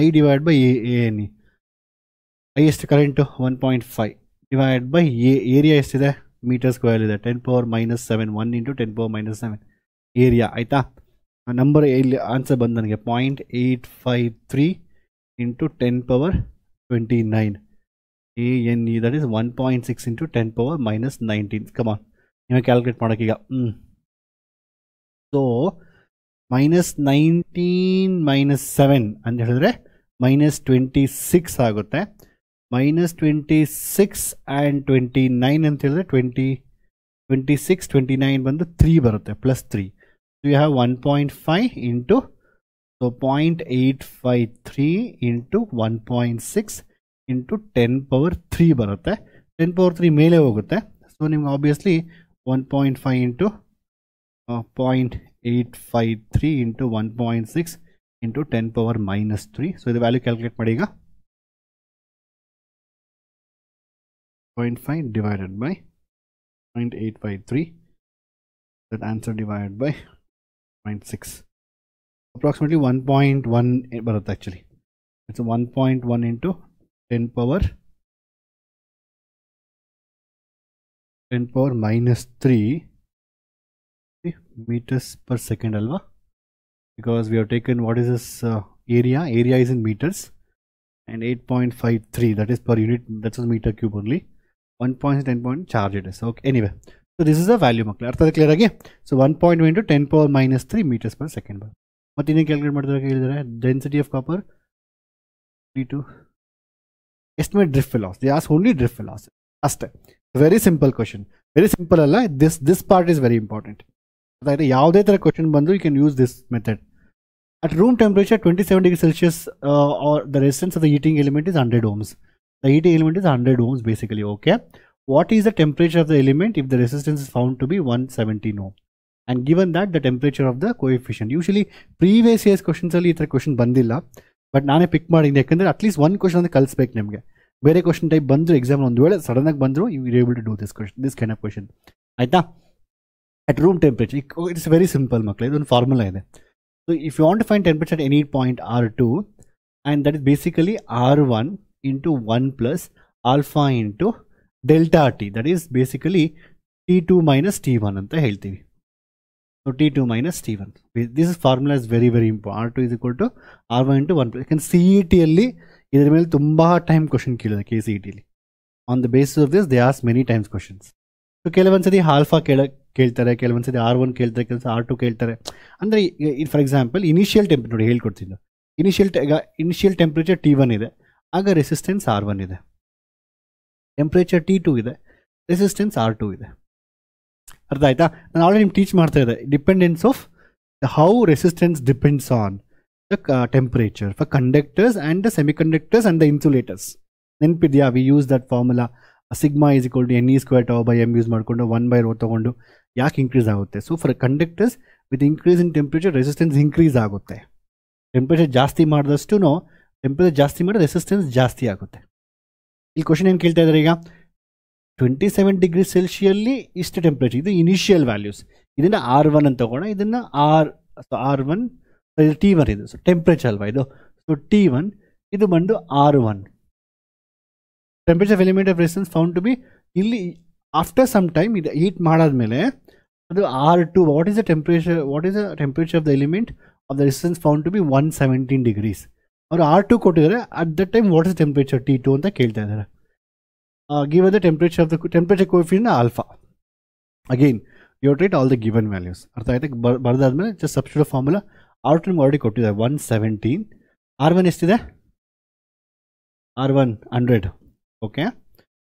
I divide by N E. I ಎಷ್ಟು ಕರೆಂಟು 1.5 ಡಿವೈಡ್ ಬೈ ಏರಿಯಾ ಎಷ್ಟಿದೆ ಮೀಟರ್ ಸ್ಕ್ವೇರ್ ಇದೆ. 10 power minus 7 1 into 10 power minus 7 area ಆಯಿತಾ. ನಂಬರ್ ಇಲ್ಲಿ answer ಬಂದು ನನಗೆ 0.853 into 10 power 29 ANE, that is 1.6 into 10 power minus 19. Come on, you calculate ಮಾಡಕೀಗ. So minus 19 minus 7 ಅಂತ ಹೇಳಿದ್ರೆ minus 26 ಆಗುತ್ತೆ. minus 26 and 29 ಅಂತ ಹೇಳಿದ್ರೆ 26 29 ಬಂದು 3 ಬರುತ್ತೆ, plus 3. So you have 1.5 into, so 0.853 into 1.6 into 10 power 3 ಬರುತ್ತೆ. 10 power 3 ಮೇಲೆ ಹೋಗುತ್ತೆ. ಸೊ ನಿಮ್ಗೆ obviously 1.5 into 0.853 into 1.6 into 10 power minus 3. So ಇದು ವ್ಯಾಲ್ಯೂ ಕ್ಯಾಲ್ಕುಲೇಟ್ ಮಾಡಿ ಈಗ. 0.5 divided by 0.853, that answer divided by 0.6, approximately 1.1 ಬರುತ್ತೆ. actually it's 1.1 into 10 power minus 3 meters per second alva, because we have taken what is this area is in meters, and 8.53 that is per unit, that is meter cube only. 1.10 point charge it is. Okay, anyway, so this is the value makla arthada clear agi. So 1.1 into 10 power minus 3 meters per second. ಮತ್ತೆ ಇನ್ನೇನು calculate ಮಾಡಿದ್ರೆ ಹೇಳಿದರೆ density of copper 32, estimate drift velocity. They ask only drift velocity ಅಷ್ಟೇ. Very simple question, very simple ಅಲ್ಲ. This part is very important. ಅದಾയത് ಯಾವುದೇ ಥರ question ಬಂದು you can use this method. At room temperature 27 degree Celsius or the resistance of the heating element is 100 ohms. The heating element is 100 ohms basically. Okay, what is the temperature of the element if the resistance is found to be 117 ohm, and given that the temperature of the coefficient. Usually previous years questions ಅಲ್ಲಿ ಈ ಥರ question ಬಂದಿಲ್ಲ, but ನಾನೇ ಪಿಕ್ ಮಾಡಿದ್ದೆ ಯಾಕಂದರೆ at least ಒಂದು question ಅಂದರೆ ಕಲಿಸ್ಬೇಕು ನಿಮಗೆ. ಬೇರೆ ಕ್ವಶನ್ ಟೈಪ್ ಬಂದರು ಎಕ್ಸಾಮ್ ಒಂದು ವೇಳೆ ಸಡನ್ ಆಗಿ ಬಂದರು, you will able to do this kind of question ಆಯಿತಾ. At room temperature it's very simple ಮಕ್ಕಳು, ಇದೊಂದು ಫಾರ್ಮುಲಾ ಇದೆ. So if you want to find temperature any point R2, and that is basically R1 into 1 plus alpha into delta T, that is basically T2 minus T1 ಅಂತ ಹೇಳ್ತೀವಿ. So T2 minus T1, this is formula is very very important. R2 is equal to R1 into 1 plus. You can CET ಅಲ್ಲಿ ಇದರ ಮೇಲೆ ತುಂಬಾ time question ಕೇಳಿದೆ KCET ಅಲ್ಲಿ. On the basis of this they ask many times questions. So ಕೆಲವೊಂದ್ಸತಿ alpha ಕೇಳ್ತಾರೆ, ಕೆಲವೊಂದ್ಸತಿ R1 ಕೇಳ್ತಾರೆ, ಕೆಲವೊಂದ್ಸತಿ R2 ಕೇಳ್ತಾರೆ. ಅಂದರೆ ಫಾರ್ ಎಕ್ಸಾಂಪಲ್ ಇನಿಷಿಯಲ್ ಟೆಂಪರೇಚರ್ ನೋಡಿ ಹೇಳ್ಕೊಡ್ತೀನಿ. ಇನಿಷಿಯಲ್ ಟೆಂಪರೇಚರ್ T1 ಇದೆ, ಆಗ ರೆಸಿಸ್ಟೆನ್ಸ್ R1 ಇದೆ. ಟೆಂಪರೇಚರ್ T2 ಇದೆ, ರೆಸಿಸ್ಟೆನ್ಸ್ R2 ಇದೆ. ಅರ್ಥ ಆಯ್ತಾ? ನಾನು ಆಲ್ರೆಡಿ ನಿಮ್ಗೆ ಟೀಚ್ ಮಾಡ್ತಾ ಇದ್ದೆ dependence of how resistance depends on the temperature for conductors and the semiconductors and the insulators. ನೆನಪಿದೆಯಾ? We use that formula sigma is equal to NE square tau by M use ಮಾಡಿಕೊಂಡು 1/ρ ತೊಗೊಂಡು ಯಾಕೆ increase ಆಗುತ್ತೆ. So for conductors with increase in temperature resistance increase ಆಗುತ್ತೆ. Temperature ಜಾಸ್ತಿ ಮಾಡಿದಷ್ಟು temperature ಜಾಸ್ತಿ ಮಾಡಿ ರೆಸಿಸ್ಟೆನ್ಸ್ ಜಾಸ್ತಿ ಆಗುತ್ತೆ. ಇಲ್ಲಿ ಕ್ವಶನ್ ಏನು ಕೇಳ್ತಾ ಇದ್ದಾರೆ ಈಗ, 27 degree ಸೆಲ್ಸಿಯಲ್ಲಿ ಇಷ್ಟು ಟೆಂಪ್ರೇಚರ್, ಇದು ಇನಿಷಿಯಲ್ ವ್ಯಾಲ್ಯೂಸ್. ಇದನ್ನು R1 ಅಂತ ತಗೋಣ, ಇದನ್ನು R1 T1 ಇದು. ಸೊ ಟೆಂಪ್ರೇಚರ್ ಅಲ್ವಾ ಇದು. ಸೊ T1 ಇದು ಬಂದು R1. Temperature element of resistance found to be, ಇಲ್ಲಿ ಆಫ್ಟರ್ ಸಮ್ ಟೈಮ್ ಇದು ಹೀಟ್ ಮಾಡಾದ್ಮೇಲೆ ಅದು R2. What is the temperature of the element of the resistance found to be 117 degrees. ಅವರು R2 ಕೊಟ್ಟಿದ್ದಾರೆ. At that time what is temperature T2 ಅಂತ ಕೇಳ್ತಾ ಇದ್ದಾರೆ. Given the temperature of the temperature coefficient alpha. Again you have to write all the given values. ಅರ್ಥ ಆಯ್ತಾ? ಬರ್ದಾದ್ಮೇಲೆ just substitute formula. R2 already ಕೊಟ್ಟಿದ್ದಾರೆ 117. R1 ಎಷ್ಟಿದೆ? R1 100. Okay,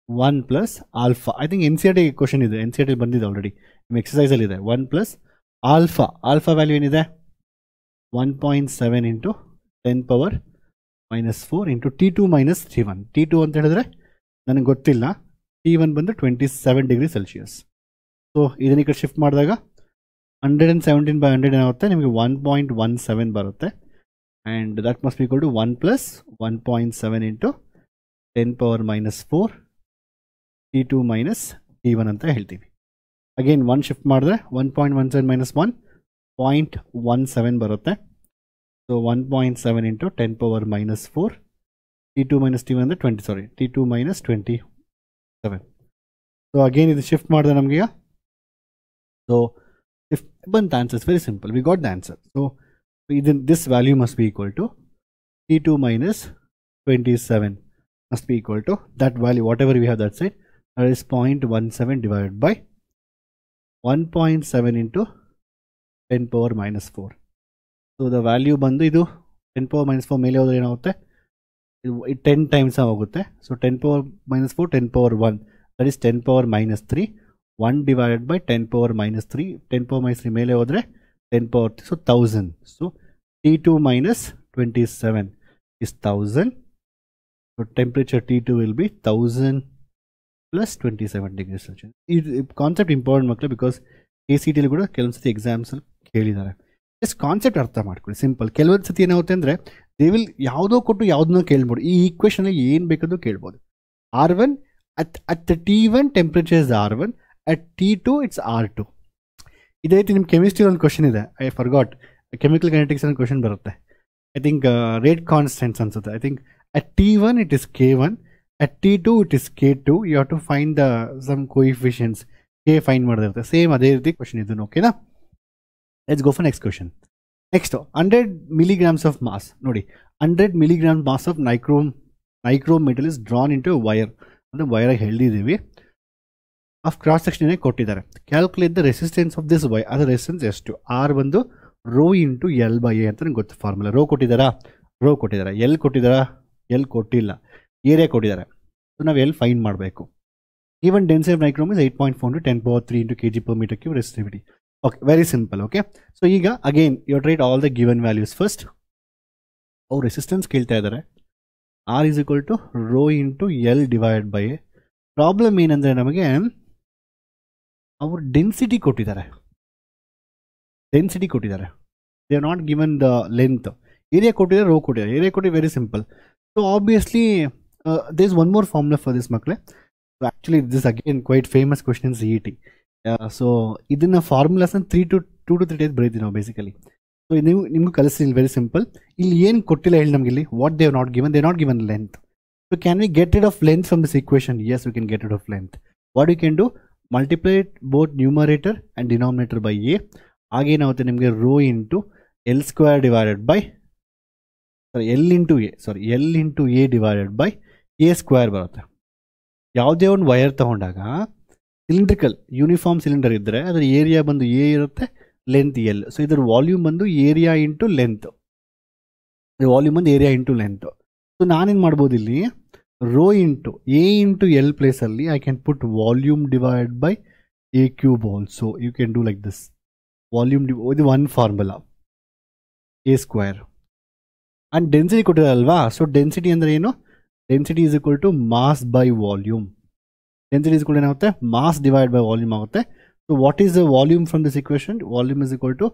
1 plus alpha. I think NCERT question ಇದೆ, NCERT ಬಂದಿದೆ already, ನಿಮ್ಮ ಎಕ್ಸಸೈಸಲ್ಲಿ ಇದೆ. 1 ಪ್ಲಸ್ ಆಲ್ಫಾ ವ್ಯಾಲ್ಯೂ ಏನಿದೆ? 1.7 into 10 power minus 4 into T2 minus T1. T2 ಅಂತ ಹೇಳಿದ್ರೆ ನನಗೆ ಗೊತ್ತಿಲ್ಲ. T1 ಬಂದು 27 degree Celsius. ಸೊ ಇದನ್ನ ಈ ಕಡೆ ಶಿಫ್ಟ್ ಮಾಡಿದಾಗ 117/100 ಏನಾಗುತ್ತೆ ನಿಮಗೆ 1.17 ಬರುತ್ತೆ. And that must be equal to 1 plus 1.7 into 10 power minus 4 T2 minus T1 ಅಂತ ಹೇಳ್ತೀವಿ. ಅಗೇನ್ 1 ಶಿಫ್ಟ್ ಮಾಡಿದ್ರೆ 1.17 ಮೈನಸ್ 1 0.17 ಬರುತ್ತೆ. So 1.7 into 10 power minus 4 T2 minus T1 ಅಂದರೆ T2 minus 27. ಸೊ ಅಗೇನ್ ಇದು ಶಿಫ್ಟ್ ಮಾಡಿದೆ ನಮಗೆ. ಸೊ ಶಿಫ್ಟ್ ಬಂತ answer, very simple, V got the answer. So this value must be equal to T2 minus 27 must be equal to that value, whatever we have that side, that is 0.17 divided by 1.7 into 10 power minus 4. So the value ಬಂದು ಇದು 10 power minus 4 ಮೇಲೆ ಹೋದ್ರೆ ಏನಾಗುತ್ತೆ, ಇದು 10 times ಹೋಗುತ್ತೆ. So 10 power minus 4, 10 power 1, that is 10 power minus 3, 1 divided by 10 power minus 3, 10 power minus 3 ಮೇಲೆ ಹೋದ್ರೆ 10 power 3, so 1000. So T2 minus 27 is 1000. So temperature T2 will be 1000 plus 27 degrees Celsius. This concept important makle because KCT li kuda ಕೆಲವೊಂದು ಸತಿ exams ಅಲ್ಲಿ ಕೇಳಿದ್ದಾರೆ. Just concept ಅರ್ಥ ಮಾಡ್ಕೊಳ್ಳಿ, simple. ಕೆಲವೊಂದು ಸತಿ ಏನಾಗುತ್ತೆ ಅಂದರೆ ದೇ ವಿಲ್ ಯಾವುದೋ ಕೊಟ್ಟು ಯಾವುದನ್ನೋ ಕೇಳ್ಬೋದು. ಈ ಈಕ್ವೇಷನ್ ಏನು ಬೇಕಾದ್ರೂ ಕೇಳ್ಬೋದು. R1 at T1 temperature is R1, at T2 it's R2. ಇದೇ ರೀತಿ ನಿಮ್ಮ ಕೆಮಿಸ್ಟ್ರಿ ಒಂದು ಕ್ವಶನ್ ಇದೆ, ಐ ಫರ್ಗಾಟ್, ಕೆಮಿಕಲ್ ಕೈನೆಟಿಕ್ಸ್ ಒಂದು ಕ್ವಶನ್ ಬರುತ್ತೆ. ಐ ಥಿಂಕ್ ರೇಟ್ ಕಾನ್ಸ್ಟೆಂಟ್ಸ್ ಅನ್ಸುತ್ತೆ. I think at T1 it is K1, at T2 it is K2. You have to find the sum coefficients, K find ಮಾಡಿರುತ್ತೆ. Same ಅದೇ ರೀತಿ question ಇದನ್ನು, ಓಕೆನಾ? Let's go for next question. Next 100 milligrams of mass. ನೋಡಿ, 100 milligrams mass of nichrome metal is drawn into wire. ಅಂದರೆ ವೈರಾಗಿ ಹೇಳಿದ್ದೀವಿ. Of cross section ಕೊಟ್ಟಿದ್ದಾರೆ. Calculate the resistance of this wire. ಅದರ ರೆಸಿಸ್ಟೆನ್ಸ್ ಎಷ್ಟು? ಆರ್ ಬಂದು rho into L by A ಅಂತ ನಂಗೆ ಗೊತ್ತು ಫಾರ್ಮುಲಾ. ರೋ ಕೊಟ್ಟಿದ್ದಾರಾ? ರೋ ಕೊಟ್ಟಿದ್ದಾರೆ. ಎಲ್ ಕೊಟ್ಟಿದ್ದಾರಾ? ಎಲ್ ಕೊಟ್ಟಿಲ್ಲ. ಏರಿಯಾ ಕೊಟ್ಟಿದ್ದಾರೆ. ಸೊ ನಾವು ಎಲ್ ಫೈಂಡ್ ಮಾಡಬೇಕು. Even density of nichrome is 8.4 into 10 power 3 into kg/m³ resistivity. Okay, very simple. Okay, so ಈಗ again you write all the given values first. ಅವ್ರು resistance ಕೇಳ್ತಾ ಇದ್ದಾರೆ. R is equal to rho into L divide by A. Problem ಏನಂದರೆ ನಮಗೆ ಅವರು density ಕೊಟ್ಟಿದ್ದಾರೆ. They are not given the length. Area ಕೊಟ್ಟಿದ್ದಾರೆ, rho ಕೊಟ್ಟಿದ್ದಾರೆ. ಏರಿಯಾ ಕೊಟ್ಟಿದ್ದಾರೆ, very simple. So obviously there is one more formula for this ಮಕ್ಕಳೇ. So actually this again quite famous question in CET. So ಇದನ್ನ ಫಾರ್ಮುಲಾಸ್ನ 2 to 3 days ಬರೀತೀವಿ ನಾವು basically. So ನೀವು ನಿಮ್ಗೆ ಕಲಿಸ್ತೀನಿ, very simple. ಇಲ್ಲಿ ಏನು ಕೊಟ್ಟಿಲ್ಲ ಹೇಳಿ ನಮ್ಗೆ ಇಲ್ಲಿ, what they not given, they not given length. So can we get rid of length from this equation? Yes, we can get rid of length. What you can do, multiply both numerator and denominator by a. ಆಗೇನಾಗುತ್ತೆ ನಿಮಗೆ rho into L square divided by L into A divided by A square ಬರುತ್ತೆ. ಯಾವುದೇ ಒಂದು wire ತಗೊಂಡಾಗ cylindrical uniform cylinder ಇದ್ದರೆ ಅದರ area ಬಂದು A ಇರುತ್ತೆ, ಲೆಂತ್ ಎಲ್. ಸೊ ಇದರ ವಾಲ್ಯೂಮ್ ಬಂದು ಏರಿಯಾ ಇಂಟು ಲೆಂತ್. ವಾಲ್ಯೂಮ್ ಬಂದು ಏರಿಯಾ ಇಂಟು ಲೆಂತ್. ಸೊ ನಾನೇನು ಮಾಡ್ಬೋದು ಇಲ್ಲಿ, rho into A into L ಪ್ಲೇಸಲ್ಲಿ I can put volume divide by A cube also. You can do like this. Volume ಇದು one formula, A square. And density ಕೊಟ್ಟಿರಲ್ವಾ? So density ಅಂದರೆ ಏನು? Density is equal to mass by volume. Density is equal ಏನಾಗುತ್ತೆ? Mass divide by volume ಆಗುತ್ತೆ. So what is the volume from this equation? Volume is equal to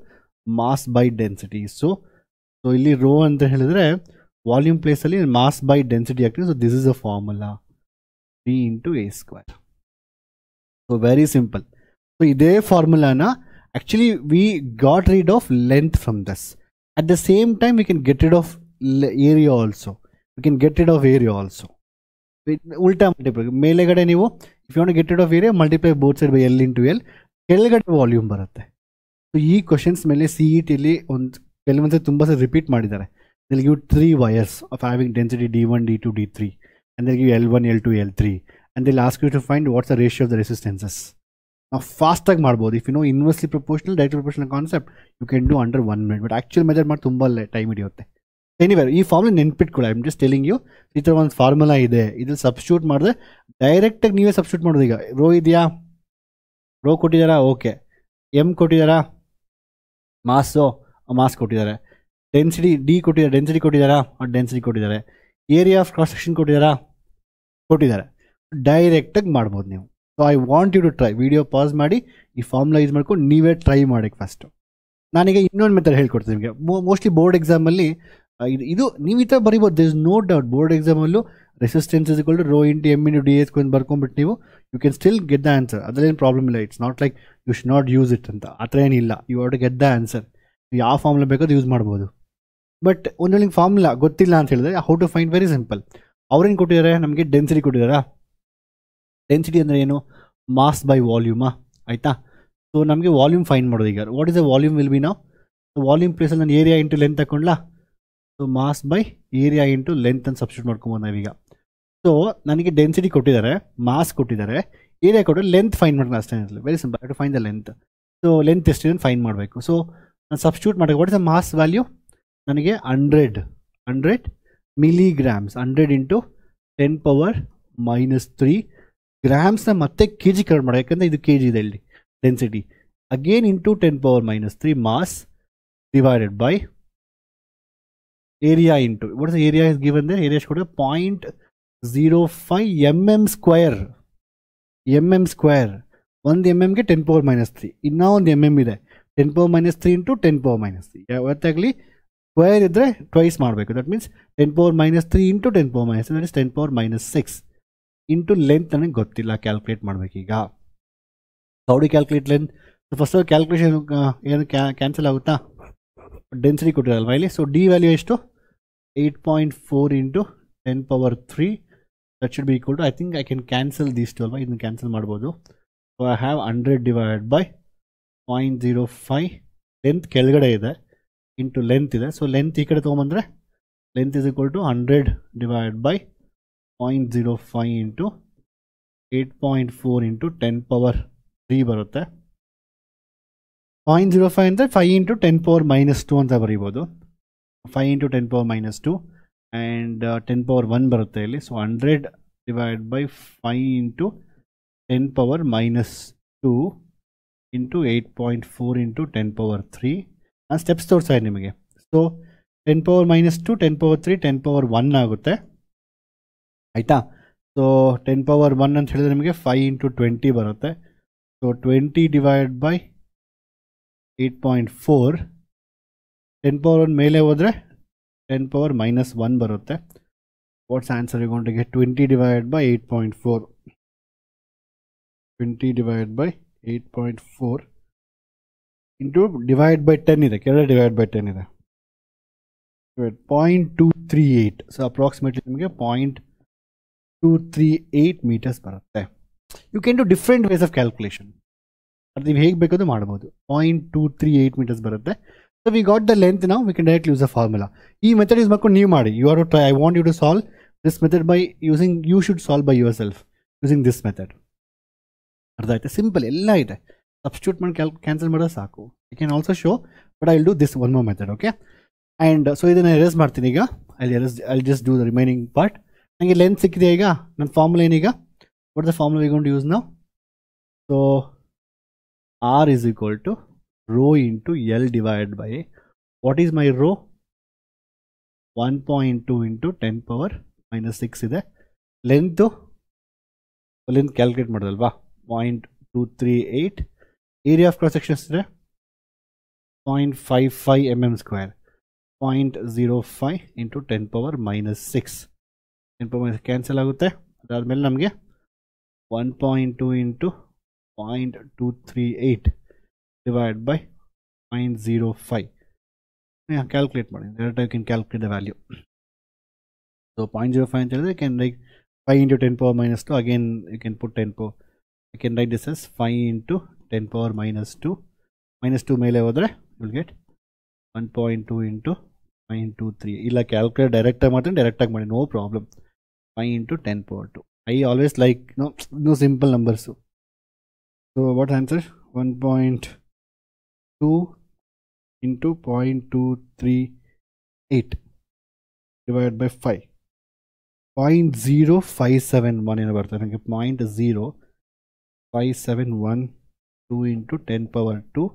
mass by density. So ಇಲ್ಲಿ rho ಅಂತ ಹೇಳಿದ್ರೆ volume ಪ್ಲೇಸಲ್ಲಿ mass by density ಆಗ್ತದೆ. So this is a formula, V into A square. So very simple. So ಇದೇ ಫಾರ್ಮುಲಾನ actually we got rid of length from this. At the same time we can get rid of area also. ಉಲ್ಟಾ multiply. ಮೇಲೆಗಡೆ ನೀವು if you want to get rid of area, multiply both side by L into L. ಕೆಳಗಡೆ volume ಬರುತ್ತೆ. So ಈ questions ಮೇಲೆ CETಲಿ ಒಂದು ಕೆಲವೊಂದು ತುಂಬ ಸರಿ ರಿಪೀಟ್ ಮಾಡಿದ್ದಾರೆ. They'll give 3 wires of having density D1, D2, D3, and they'll give L1, L2, L3, and they'll ask you to find what's the ratio of the resistances. Now fast ಆಗಿ ಮಾಡ್ಬೋದು. If you know inversely proportional, directly proportional concept, you can do under 1 minute. But actual method ಮಾಡಿ ತುಂಬ time ಹಿಡಿಯುತ್ತೆ. Anyway ಈ formula ನೆನ್ಪಿಟ್ಕೊಳ್ಳಿ. I am just telling you, ಈ ಥರ ಒಂದು ಫಾರ್ಮುಲಾ ಇದೆ. ಇದ್ರಲ್ಲಿ ಸಬ್ಸ್ಟಿಟ್ಯೂಟ್ ಮಾಡಿದ್ರೆ ಡೈರೆಕ್ಟಾಗಿ ನೀವೇ ಸಬ್ಸ್ಟಿಟ್ಯೂಟ್ ಮಾಡೋದು. ಈಗ ರೋ ಇದೆಯಾ? ರೋ ಕೊಟ್ಟಿದ್ದಾರಾ? ಓಕೆ. ಎಮ್ ಕೊಟ್ಟಿದ್ದಾರಾ? ಮಾಸ್ ಕೊಟ್ಟಿದ್ದಾರೆ. ಡೆನ್ಸಿಟಿ ಡಿ ಕೊಟ್ಟಿದ್ದಾರೆ. ಡೆನ್ಸಿಟಿ ಕೊಟ್ಟಿದ್ದಾರಾ? ಡೆನ್ಸಿಟಿ ಕೊಟ್ಟಿದ್ದಾರೆ. ಏರಿಯಾ ಆಫ್ ಕ್ರಾಸ್ ಸೆಕ್ಷನ್ ಕೊಟ್ಟಿದ್ದಾರೆ. ಡೈರೆಕ್ಟಾಗಿ ಮಾಡ್ಬೋದು ನೀವು. So I want you to try. Video pass ಮಾಡಿ ಈ ಫಾರ್ಮುಲಾ ಯೂಸ್ ಮಾಡ್ಕೊಂಡು ನೀವೇ ಟ್ರೈ ಮಾಡಿ ಫಸ್ಟು. ನಾನೀಗ ಇನ್ನೊಂದು ಮೆಥಡ್ ಹೇಳ್ಕೊಡ್ತೀನಿ ನಿಮಗೆ. ಮೋಸ್ಟ್ಲಿ ಬೋರ್ಡ್ ಎಕ್ಸಾಮಲ್ಲಿ ಇದು ನೀವು ಈ ಥರ ಬರಿಬೋದು. This is no doubt. Board ಎಕ್ಸಾಮಲ್ಲೂ resistance is equal to rho into M into D S ಬರ್ಕೊಂಡ್ಬಿಟ್ಟು ನೀವು you can still get the answer. ಅದರಲ್ಲೇನು ಪ್ರಾಬ್ಲಮ್ ಇಲ್ಲ. It's not like you should not use it ಅಂತ ಆ ಥರ ಏನಿಲ್ಲ. You have to get the answer. ಯಾವ formula ಬೇಕಾದ್ರೂ ಯೂಸ್ ಮಾಡ್ಬೋದು. ಬಟ್ ಒಂದು ವೇಳೆ ಫಾರ್ಮುಲಾ ಗೊತ್ತಿಲ್ಲ ಅಂತ ಹೇಳಿದ್ರೆ how to find, very simple. ಅವ್ರೇನು ಕೊಟ್ಟಿದ್ದಾರೆ ನಮಗೆ? ಡೆನ್ಸಿಟಿ ಕೊಟ್ಟಿದ್ದಾರಾ? ಡೆನ್ಸಿಟಿ ಅಂದರೆ ಏನು? ಮಾಸ್ ಬೈ ವಾಲ್ಯೂಮಾ ಆಯಿತಾ. ಸೊ ನಮಗೆ ವಾಲ್ಯೂಮ್ ಫೈನ್ ಮಾಡೋದು ಈಗ. What is the volume will be ನಾವು ವಾಲ್ಯೂಮ್ ಪ್ಲೇಸಲ್ಲಿ ನಾನು ಏರಿಯಾ ಇಂಟು ಲೆಂತ್ ತಗೊಂಡ್ಲಾ. So mass by area into length ಅಂತ ಸಬ್ಸ್ಟಿಟ್ಯೂಟ್ ಮಾಡ್ಕೊಬೋದು ನಾವೀಗ. ಸೊ ನನಗೆ ಡೆನ್ಸಿಟಿ ಕೊಟ್ಟಿದ್ದಾರೆ, ಮಾಸ್ ಕೊಟ್ಟಿದ್ದಾರೆ, ಏರಿಯಾ ಕೊಟ್ಟರೆ ಲೆಂತ್ ಫೈನ್ ಮಾಡೋಣ ಅಷ್ಟೇ. Very simple, to find the length. So length ಎಷ್ಟಿದೆ ಫೈನ್ ಮಾಡಬೇಕು. ಸೊ ನಾನು ಸಬ್ಸ್ಟಿಟ್ಯೂಟ್ ಮಾಡಿ what is the mass value ನನಗೆ 100 ಮಿಲಿಗ್ರಾಮ್ಸ್, 100 ಇಂಟು 10⁻³ ಗ್ರಾಮ್ಸ್ನ ಮತ್ತೆ ಕೆ ಜಿ ಕನ್ವರ್ಟ್ ಮಾಡಿ, ಯಾಕಂದರೆ ಇದು ಕೆ ಜಿ ಇದೆ ಇಲ್ಲಿ density. Again into 10⁻³ mass divided by area into what is area is given there. Area ಕೊಟ್ಟರೆ 0.05 mm ಸ್ಕ್ವೇರ್. ಒಂದು MM-ಗೆ 10⁻³ ಇನ್ನೂ ಒಂದು MM ಇದೆ, 10⁻³ ಇಂಟು 10⁻³. ಯಾವತ್ತಾಗಲಿ ಸ್ಕ್ವೇರ್ ಇದ್ದರೆ ಟ್ವೈಸ್ ಮಾಡಬೇಕು. That means 10⁻³ into 10⁻³ that is 10⁻⁶ into length ನನಗೆ ಗೊತ್ತಿಲ್ಲ, ಕ್ಯಾಲ್ಕುಲೇಟ್ ಮಾಡಬೇಕೀಗ. How do calculate length? First calculation ಏನು ಕ್ಯಾನ್ಸಲ್ ಆಗುತ್ತಾ? ಡೆನ್ಸಿಟಿ ಕೊಟ್ಟಿರಲ್ವಾ ಇಲ್ಲಿ. ಸೊ ಡಿ ವ್ಯಾಲ್ಯೂ ಎಷ್ಟು? 8.4 into 10⁻³ that should be equal to, I think I can cancel these two ಅಲ್ವಾ, ಇದನ್ನು ಕ್ಯಾನ್ಸಲ್ ಮಾಡ್ಬೋದು. So I have 100 divided by 0.05 length ಕೆಳಗಡೆ ಇದೆ ಇಂಟು ಲೆಂತ್ ಇದೆ. ಸೊ ಲೆಂತ್ ಈ ಕಡೆ ತೊಗೊಂಬಂದರೆ length is equal to 100 divided by 0.05 into 8.4 into 10⁻³ ಬರುತ್ತೆ. 0.05 ಅಂದರೆ 5 ಇಂಟು 10⁻² ಅಂತ ಬರೀಬೋದು. 5 ಇಂಟು 10⁻² ಆ್ಯಂಡ್ 10⁻1 ಬರುತ್ತೆ ಇಲ್ಲಿ. So 100 divide by 5 into 10⁻² into 8.4 into 10⁻³ ನಾನು ಸ್ಟೆಪ್ಸ್ ತೋರಿಸ್ತಾ ಇದ್ದೀನಿ ನಿಮಗೆ. ಸೊ 10⁻², 10⁻³ 10⁻1 ಆಗುತ್ತೆ ಆಯಿತಾ. ಸೊ 10⁻1 ಅಂತ ಹೇಳಿದ್ರೆ ನಿಮಗೆ 5 ಇಂಟು 20 ಬರುತ್ತೆ. ಸೊ 20 ಡಿವೈಡ್ ಬೈ 8.4, 10⁻1 ಮೇಲೆ ಹೋದರೆ 10⁻−1 ಬರುತ್ತೆ. What's answer you going to get? 20 divide by 8.4, 20 divide by 8.4 into divide by 10 ಇದೆ, ಕೆಳಗಡೆ ಡಿವೈಡ್ ಬೈ 10 ಇದೆ, 0.238. ಸೊ ಅಪ್ರಾಕ್ಸಿಮೇಟ್ಲಿ ನಿಮಗೆ 0.238 ಮೀಟರ್ಸ್ ಬರುತ್ತೆ. You can do different ways of calculation. ಅದು ನೀವು ಹೇಗೆ ಬೇಕಾದ್ರೂ ಮಾಡ್ಬೋದು. 0.238 ಮೀಟರ್ಸ್ ಬರುತ್ತೆ. So we got the length. ನಾವು we can direct use the formula. ಈ ಮೆಥಡ್ ಯೂಸ್ ಮಾಡ್ಕೊಂಡು ನೀವು ಮಾಡಿ. You are to try. I want you to solve this method by using, you should solve by yourself using this method. ಅರ್ಥ ಆಯ್ತಾ? Simple, ಎಲ್ಲ ಇದೆ. Substitute ಮಾಡಿ cancel ಮಾಡೋದು ಸಾಕು. You can also show, but I will do this one more method. Okay. And so ಇದನ್ನು erase ಮಾಡ್ತೀನಿ ಈಗ. I just do the remaining part. ನನಗೆ ಲೆಂತ್ ಸಿಕ್ಕಿದೆ. ಈಗ ನನ್ನ ಫಾರ್ಮುಲಾ ಏನೀಗ? What the formula we going to use now? So R is equal to rho into L divided by, what is my rho? 1.2 into 10⁻⁻6 ಇದೆ. Length calculate ಮಾಡೋದಲ್ವಾ? 0.238. Area of cross sections ಇದೆ 0.55 mm square. 0.05 into 10⁻⁻6. 10⁻6 cancel ಆಗುತ್ತೆ. ಅದಾದಮೇಲೆ ನಮಗೆ 1.2 ಇಂಟು 0.238 divided by 0.05. Calculate ಮಾಡಿ. Direct I can calculate the value. So 0.05 ಅಂತ ಹೇಳಿದ್ರೆ can like 5 into 10⁻². Again you can put 10. You can write this as 5 into 10⁻². -2 ಮೇಲೆ ಹೋದರೆ ವಿಲ್ ಗೆಟ್ 1.2 ಇಂಟು 0.23. ಇಲ್ಲ ಕ್ಯಾಲ್ಕುಲೇಟ್ ಡೈರೆಕ್ಟಾಗಿ ಮಾಡ್ತೀನಿ, ಡೈರೆಕ್ಟಾಗಿ ಮಾಡಿ, no problem. 5 into 10⁻². I always like no simple numbers. So what answer? 1.2 into 0.238 divided by 5. 0.0571 ಏನು ಬರ್ತದೆ ನನಗೆ? 0.0571 into 10⁻².